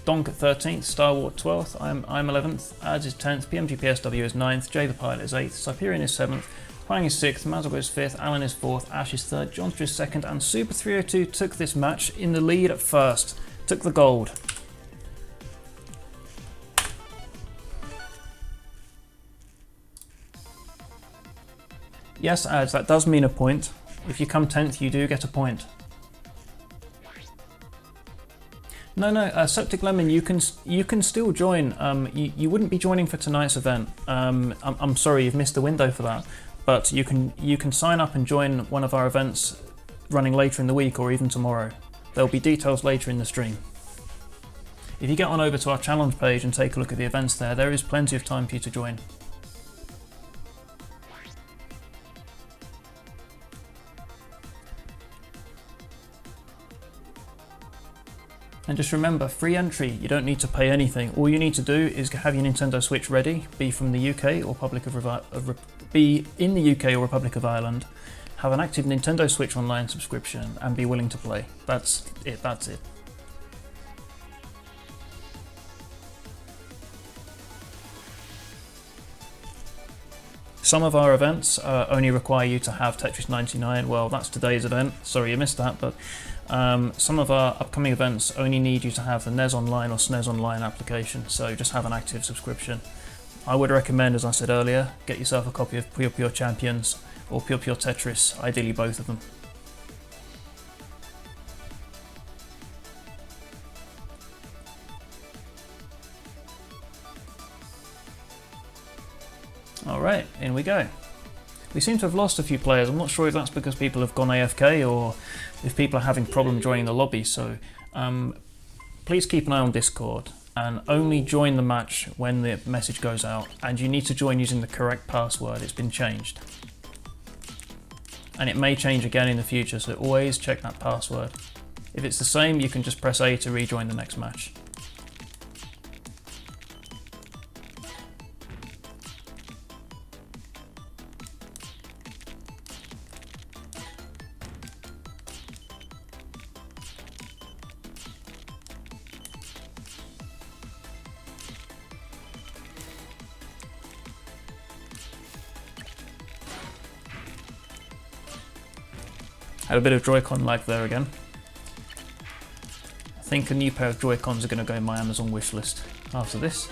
[SPEAKER 1] Donk at 13th, Star Wars 12th, I'm 11th, Ads is 10th, PMGPSW is 9th, Jay the Pilot is 8th, Cyperian is 7th, Huang is 6th, Mazalgo is 5th, Alan is 4th, Ash is 3rd, Johnstra is 2nd, and Super 302 took this match in the lead at first. Took the gold. Yes, Ads, that does mean a point. If you come 10th, you do get a point. No, Septic Lemon, you can still join. You wouldn't be joining for tonight's event. I'm sorry, you've missed the window for that. But you can sign up and join one of our events running later in the week or even tomorrow. There'll be details later in the stream. If you get on over to our challenge page and take a look at the events there is plenty of time for you to join. And just remember, free entry, you don't need to pay anything. All you need to do is have your Nintendo Switch ready, be from the UK or be in the UK or Republic of Ireland, have an active Nintendo Switch Online subscription, and be willing to play. That's it. Some of our events only require you to have Tetris 99. Well, that's today's event. Sorry you missed that, but some of our upcoming events only need you to have the NES Online or SNES Online application, so just have an active subscription. I would recommend, as I said earlier, get yourself a copy of Puyo Puyo Champions or Puyo Puyo Tetris, ideally both of them. Alright, in we go. We seem to have lost a few players. I'm not sure if that's because people have gone AFK or if people are having problem joining the lobby, so please keep an eye on Discord and only join the match when the message goes out, and you need to join using the correct password. It's been changed. And it may change again in the future, so always check that password. If it's the same, you can just press A to rejoin the next match. Had a bit of Joy-Con lag there again. I think a new pair of Joy-Cons are going to go in my Amazon wishlist after this.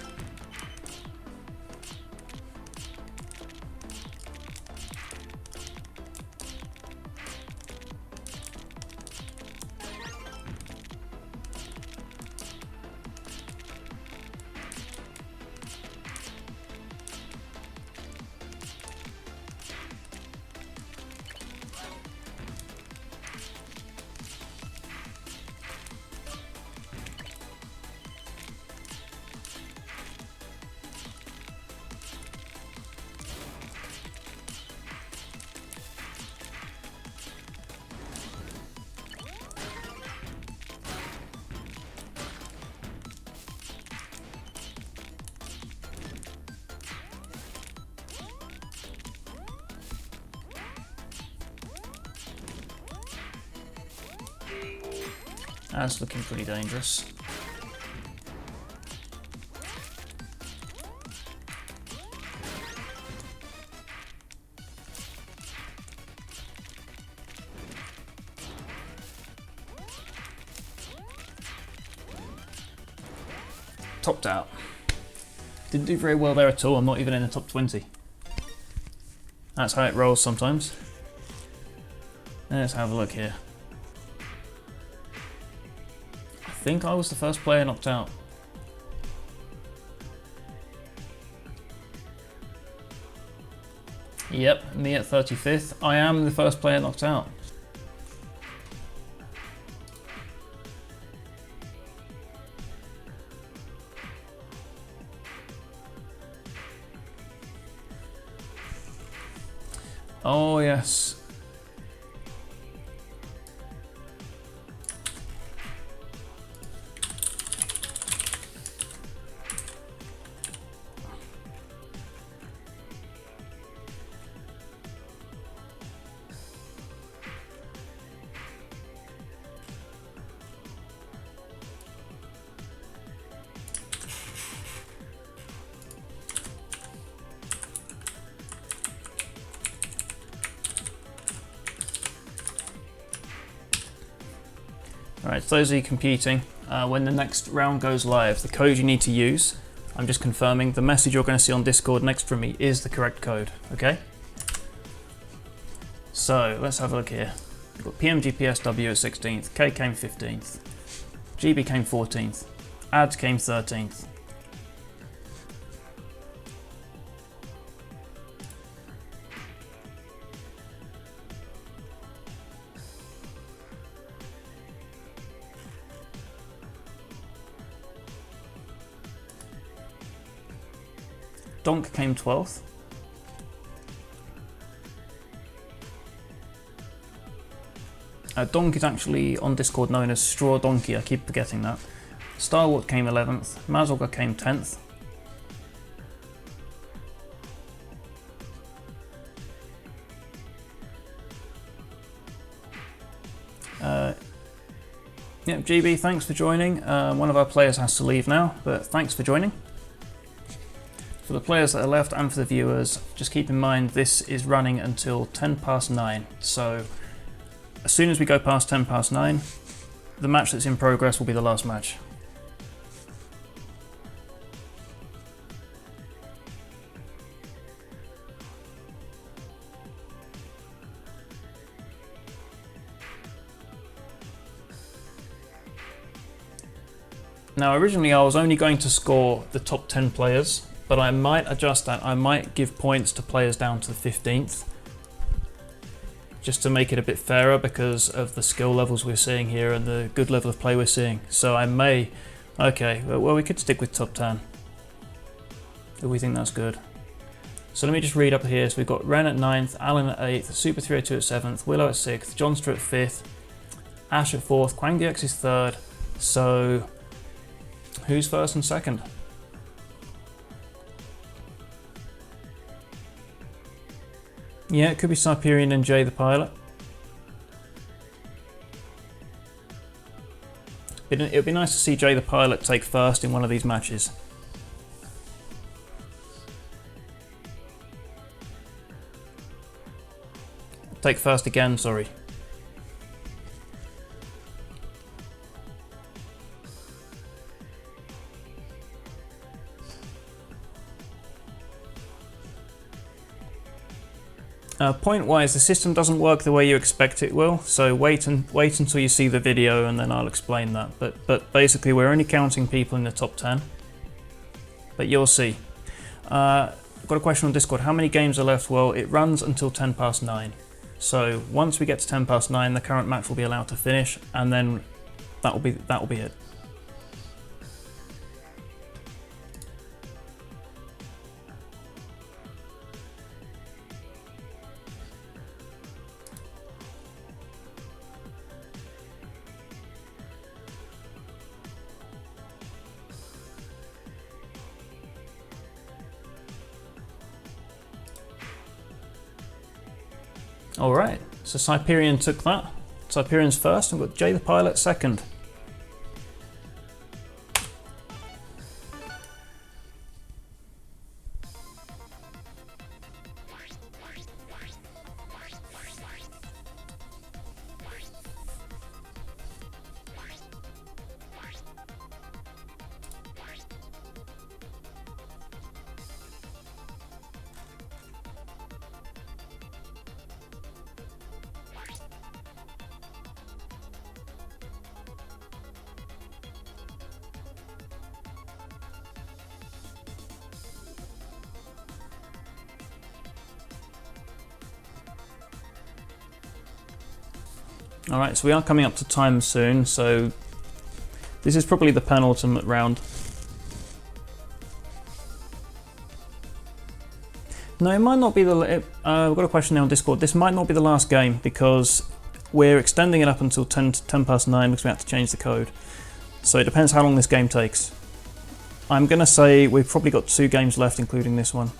[SPEAKER 1] That's looking pretty dangerous. Topped out. Didn't do very well there at all. I'm not even in the top 20. That's how it rolls sometimes. Let's have a look here. I think I was the first player knocked out. Yep, me at 35th. I am the first player knocked out. Oh yes. Alright, so those of you competing, when the next round goes live, the code you need to use, I'm just confirming, the message you're going to see on Discord next from me is the correct code, okay? So, let's have a look here. We've got PMGPSW at 16th, K came 15th, GB came 14th, Ads came 13th. Donk came 12th. Donk is actually on Discord known as Straw Donkey, I keep forgetting that. Starwart came 11th, Mazolga came 10th. Yep, GB, thanks for joining. One of our players has to leave now, but thanks for joining. For the players that are left and for the viewers, just keep in mind this is running until 10 past 9. So as soon as we go past 10 past 9, the match that's in progress will be the last match. Now originally I was only going to score the top 10 players, but I might adjust that. I might give points to players down to the 15th, just to make it a bit fairer because of the skill levels we're seeing here and the good level of play we're seeing. So I may, okay, well we could stick with top 10 if we think that's good. So let me just read up here. So we've got Ren at 9th, Alan at 8th, Super 302 at 7th, Willow at 6th, Johnstra at 5th, Ash at 4th, QuangDX is 3rd. So who's first and second? Yeah, it could be Cyperion and Jay the Pilot. It would be nice to see Jay the Pilot take first in one of these matches. Take first again, sorry. Point-wise, the system doesn't work the way you expect it will, so wait until you see the video and then I'll explain that. But basically we're only counting people in the top 10. But you'll see. I've got a question on Discord. How many games are left? Well, it runs until 10 past 9. So once we get to 10 past 9, the current match will be allowed to finish, and then that will be it. Alright, so Cyperion took that. Cyperion's first, and we've got Jay the Pilot second. Alright, so we are coming up to time soon, so this is probably the penultimate round. No, it might not be the... we've got a question now on Discord. This might not be the last game because we're extending it up until 10 past 9 because we have to change the code. So it depends how long this game takes. I'm going to say we've probably got 2 games left, including this one.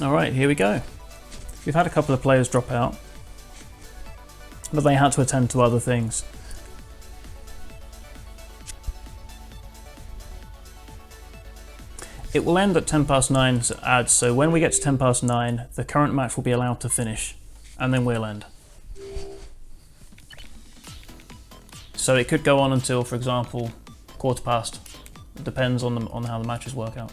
[SPEAKER 1] Alright, here we go. We've had a couple of players drop out, but they had to attend to other things. It will end at 9:10 ads, so when we get to 9:10, the current match will be allowed to finish, and then we'll end. So it could go on until, for example, 15:15. It depends on how the matches work out.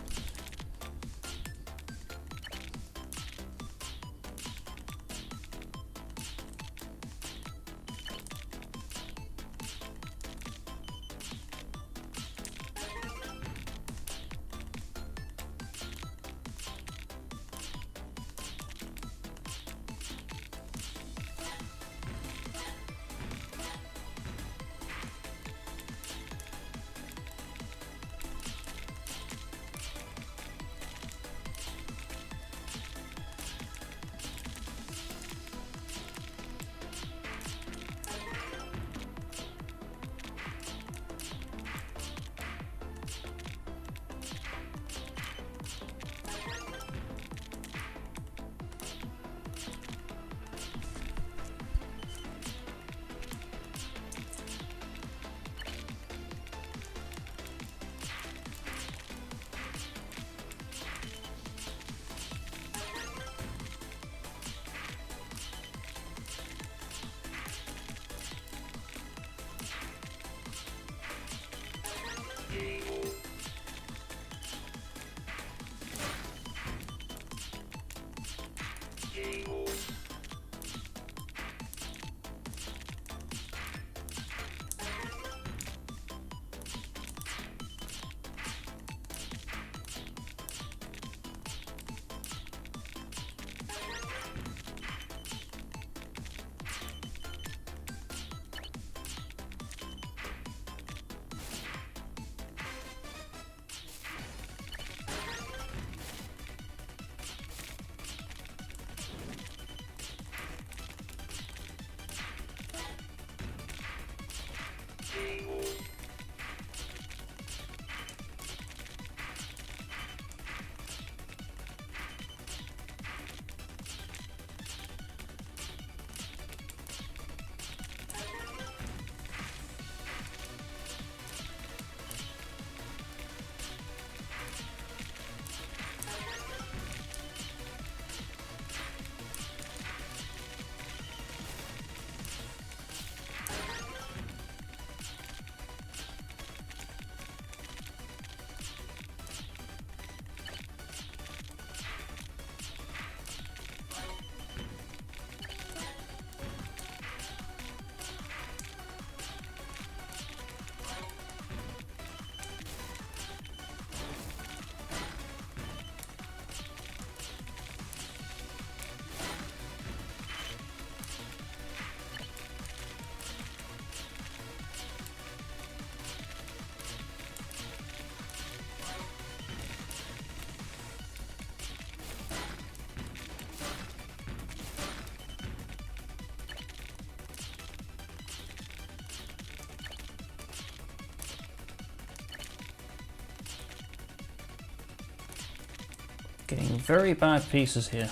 [SPEAKER 1] Getting very bad pieces here.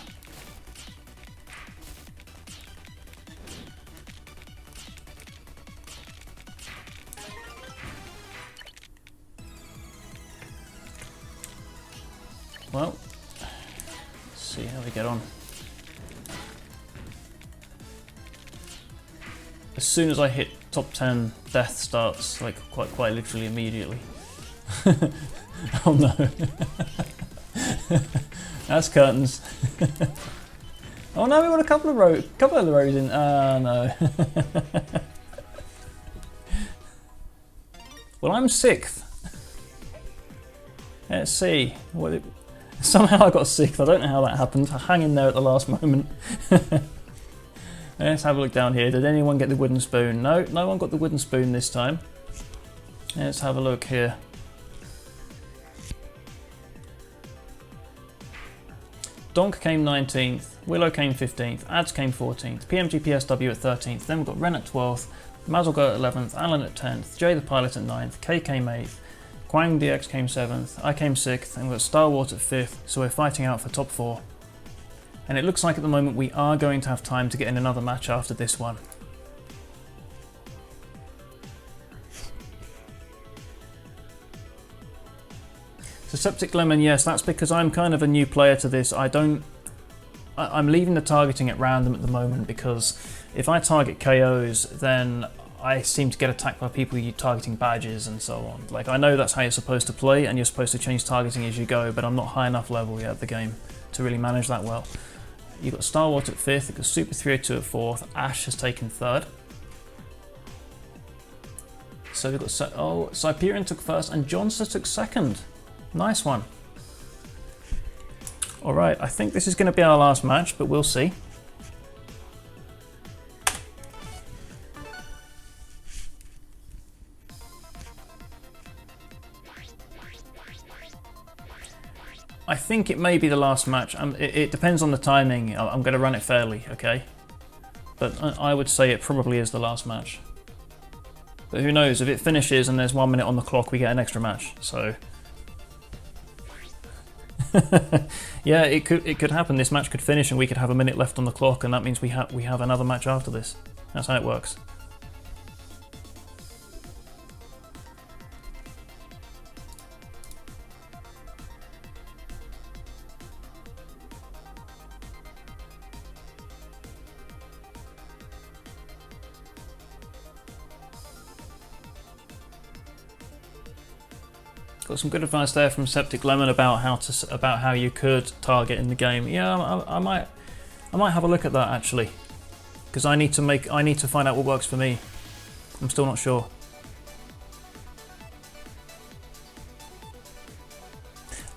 [SPEAKER 1] Well, let's see how we get on. As soon as I hit top 10, death starts, like quite literally immediately. Oh no. That's curtains. Oh no, we want a couple of the rows in. Ah no. Well, I'm 6th. Let's see. Somehow I got 6th. I don't know how that happened. I hang in there at the last moment. Let's have a look down here. Did anyone get the wooden spoon? No, no one got the wooden spoon this time. Let's have a look here. Donk came 19th, Willow came 15th, Ads came 14th, PMGPSW at 13th, then we've got Ren at 12th, Mazelgo at 11th, Alan at 10th, Jay the Pilot at 9th, K came 8th, Quang DX came 7th, I came 6th, and we've got Star Wars at 5th, so we're fighting out for top 4. And it looks like at the moment we are going to have time to get in another match after this one. So Septic Lemon, yes, that's because I'm kind of a new player to this. I'm leaving the targeting at random at the moment because if I target KOs, then I seem to get attacked by people targeting badges and so on. Like, I know that's how you're supposed to play and you're supposed to change targeting as you go, but I'm not high enough level yet at the game to really manage that well. You've got Starwater at 5th, you've got Super 302 at 4th, Ash has taken 3rd. So we've got, Cyperion took 1st and Johnster took 2nd. Nice one. Alright, I think this is going to be our last match, but we'll see. I think it may be the last match. It depends on the timing. I'm going to run it fairly, okay? But I would say it probably is the last match. But who knows, if it finishes and there's 1 minute on the clock, we get an extra match, so... Yeah, it could happen. This match could finish and we could have a minute left on the clock, and that means we have another match after this. That's how it works. Got some good advice there from Septic Lemon about how you could target in the game. Yeah, I might have a look at that actually, because I need to find out what works for me. I'm still not sure.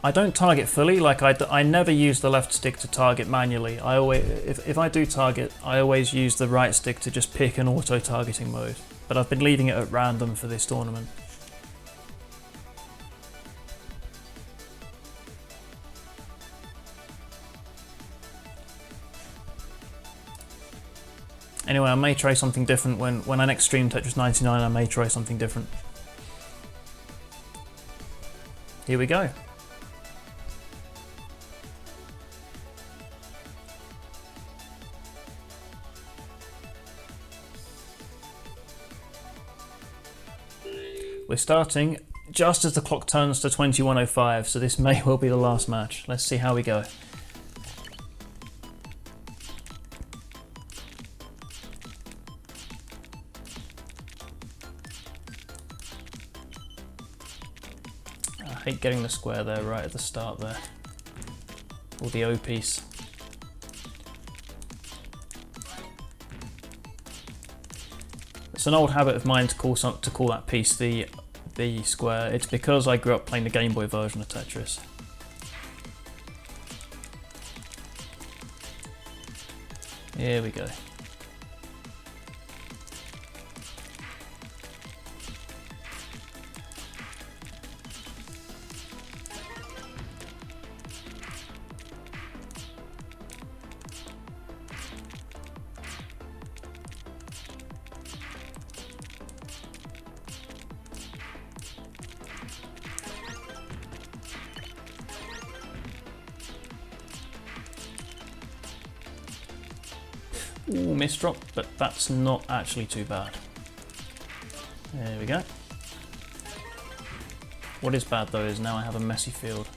[SPEAKER 1] I don't target fully. Like I never use the left stick to target manually. I always, if I do target, I always use the right stick to just pick an auto targeting mode. But I've been leaving it at random for this tournament. Anyway, I may try something different when I next stream Tetris 99. I may try something different. Here we go. We're starting just as the clock turns to 21:05, so this may well be the last match. Let's see how we go. I hate getting the square there right at the start there, or the O piece. It's an old habit of mine to call that piece the square. It's because I grew up playing the Game Boy version of Tetris. Here we go. Ooh, miss drop, but that's not actually too bad. There we go. What is bad though is now I have a messy field.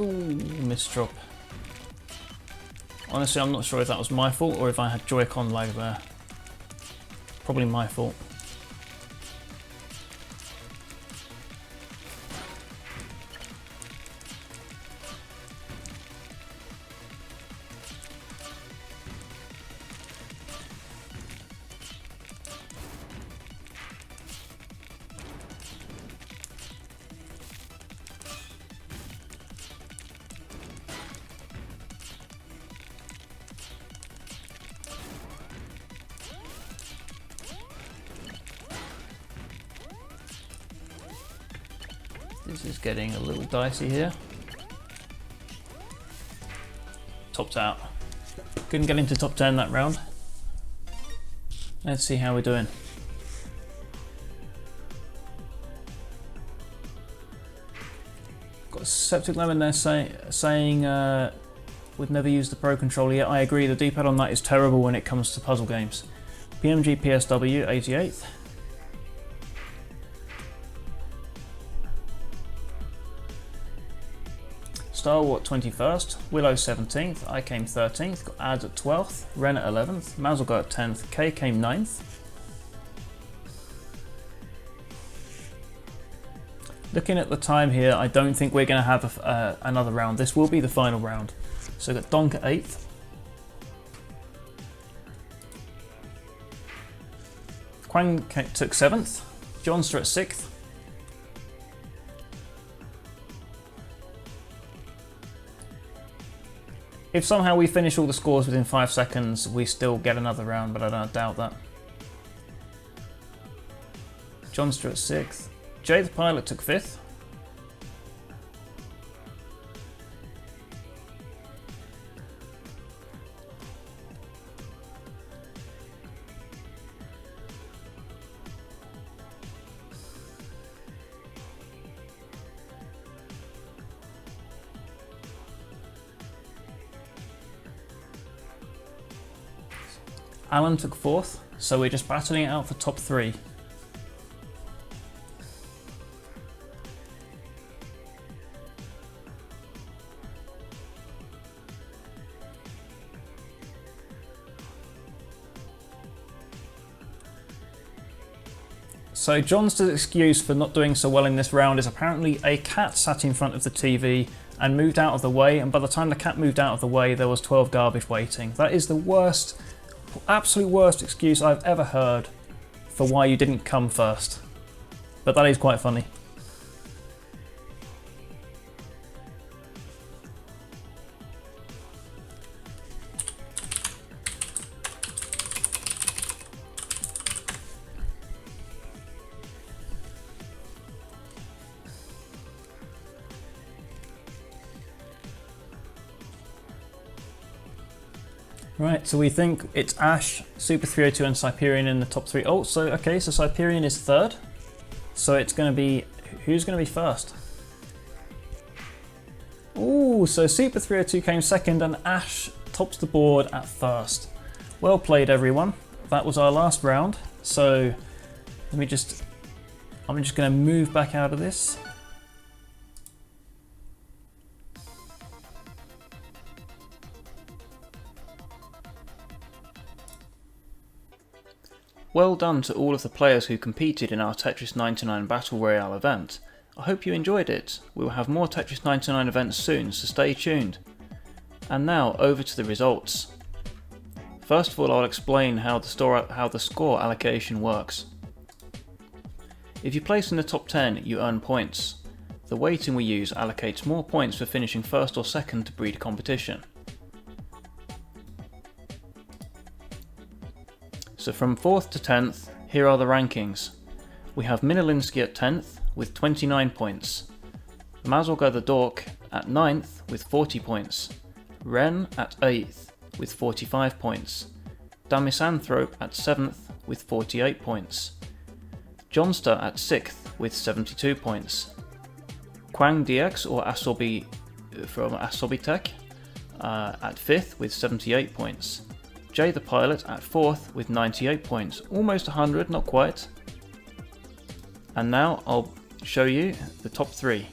[SPEAKER 1] Ooh, missed drop. Honestly, I'm not sure if that was my fault or if I had Joy-Con lag there. Probably my fault. This is getting a little dicey here. Topped out. Couldn't get into top 10 that round. Let's see how we're doing. Got Septic Lemon there saying we've never used the Pro Controller yet. I agree, the D-pad on that is terrible when it comes to puzzle games. PMG PSW 88th. Starwart 21st, Willow 17th, I came 13th, got Ads at 12th, Ren at 11th, Mazelgo at 10th, K came 9th. Looking at the time here, I don't think we're going to have another round. This will be the final round. So we've got Donk at 8th. Quang took 7th, Johnster at 6th. If somehow we finish all the scores within 5 seconds, we still get another round, but I don't doubt that. Johnster at 6th. Jay the Pilot took 5th. Alan took 4th, so we're just battling it out for top 3. So John's excuse for not doing so well in this round is apparently a cat sat in front of the TV and moved out of the way, and by the time the cat moved out of the way there was 12 garbage waiting. That is the worst, absolute worst excuse I've ever heard for why you didn't come first. But that is quite funny. Right, so we think it's Ash, Super 302 and Cyperion in the top 3 ults. So, okay, so Cyperion is 3rd. So it's going to be, who's going to be 1st? Ooh, so Super 302 came 2nd and Ash tops the board at 1st. Well played, everyone. That was our last round. So I'm just going to move back out of this. Well done to all of the players who competed in our Tetris 99 Battle Royale event. I hope you enjoyed it. We will have more Tetris 99 events soon, so stay tuned. And now over to the results. First of all, I'll explain how the score allocation works. If you place in the top 10, you earn points. The weighting we use allocates more points for finishing 1st or 2nd to breed competition. So from 4th to 10th, here are the rankings. We have Minolinsky at 10th with 29 points, Mazelgo the Dork at 9th with 40 points, Ren at 8th with 45 points, Damisanthrope at 7th with 48 points, Johnster at 6th with 72 points, Quang DX or Asobi from Asobitech at 5th with 78 points, Jay the Pilot at 4th with 98 points, almost 100, not quite. And now I'll show you the top 3.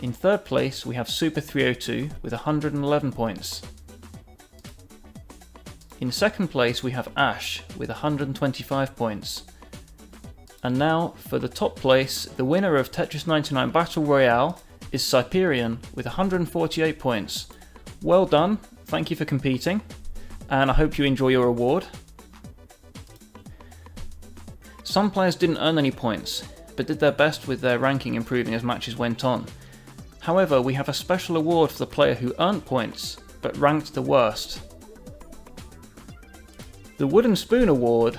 [SPEAKER 1] In third place we have Super 302 with 111 points. In second place we have Ash with 125 points. And now for the top place, the winner of Tetris 99 Battle Royale is Cyperion with 148 points. Well done, thank you for competing, and I hope you enjoy your award. Some players didn't earn any points, but did their best with their ranking improving as matches went on. However, we have a special award for the player who earned points, but ranked the worst. The Wooden Spoon Award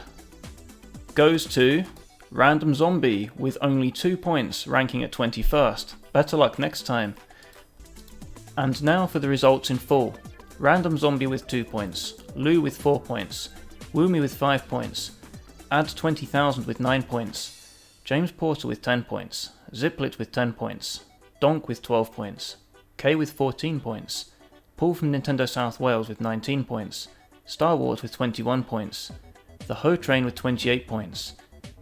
[SPEAKER 1] goes to Random Zombie with only 2 points, ranking at 21st. Better luck next time. And now for the results in full. Random Zombie with 2 points, Lou with 4 points, Woomy with 5 points, Ad20,000 with 9 points, James Porter with 10 points, Zipplet with 10 points, Donk with 12 points, Kay with 14 points, Paul from Nintendo South Wales with 19 points, Star Wars with 21 points, The Ho Train with 28 points,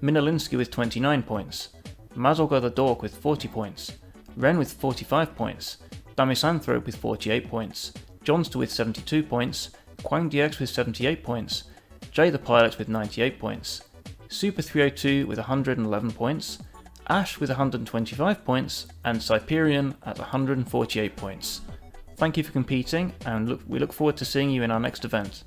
[SPEAKER 1] Minalinsky with 29 points, Mazolga the Dork with 40 points, Ren with 45 points, Damisanthrope with 48 points, Johnster with 72 points, Quang DX with 78 points, Jay the Pilot with 98 points, Super 302 with 111 points, Ash with 125 points, and Cyperion at 148 points. Thank you for competing, and we look forward to seeing you in our next event.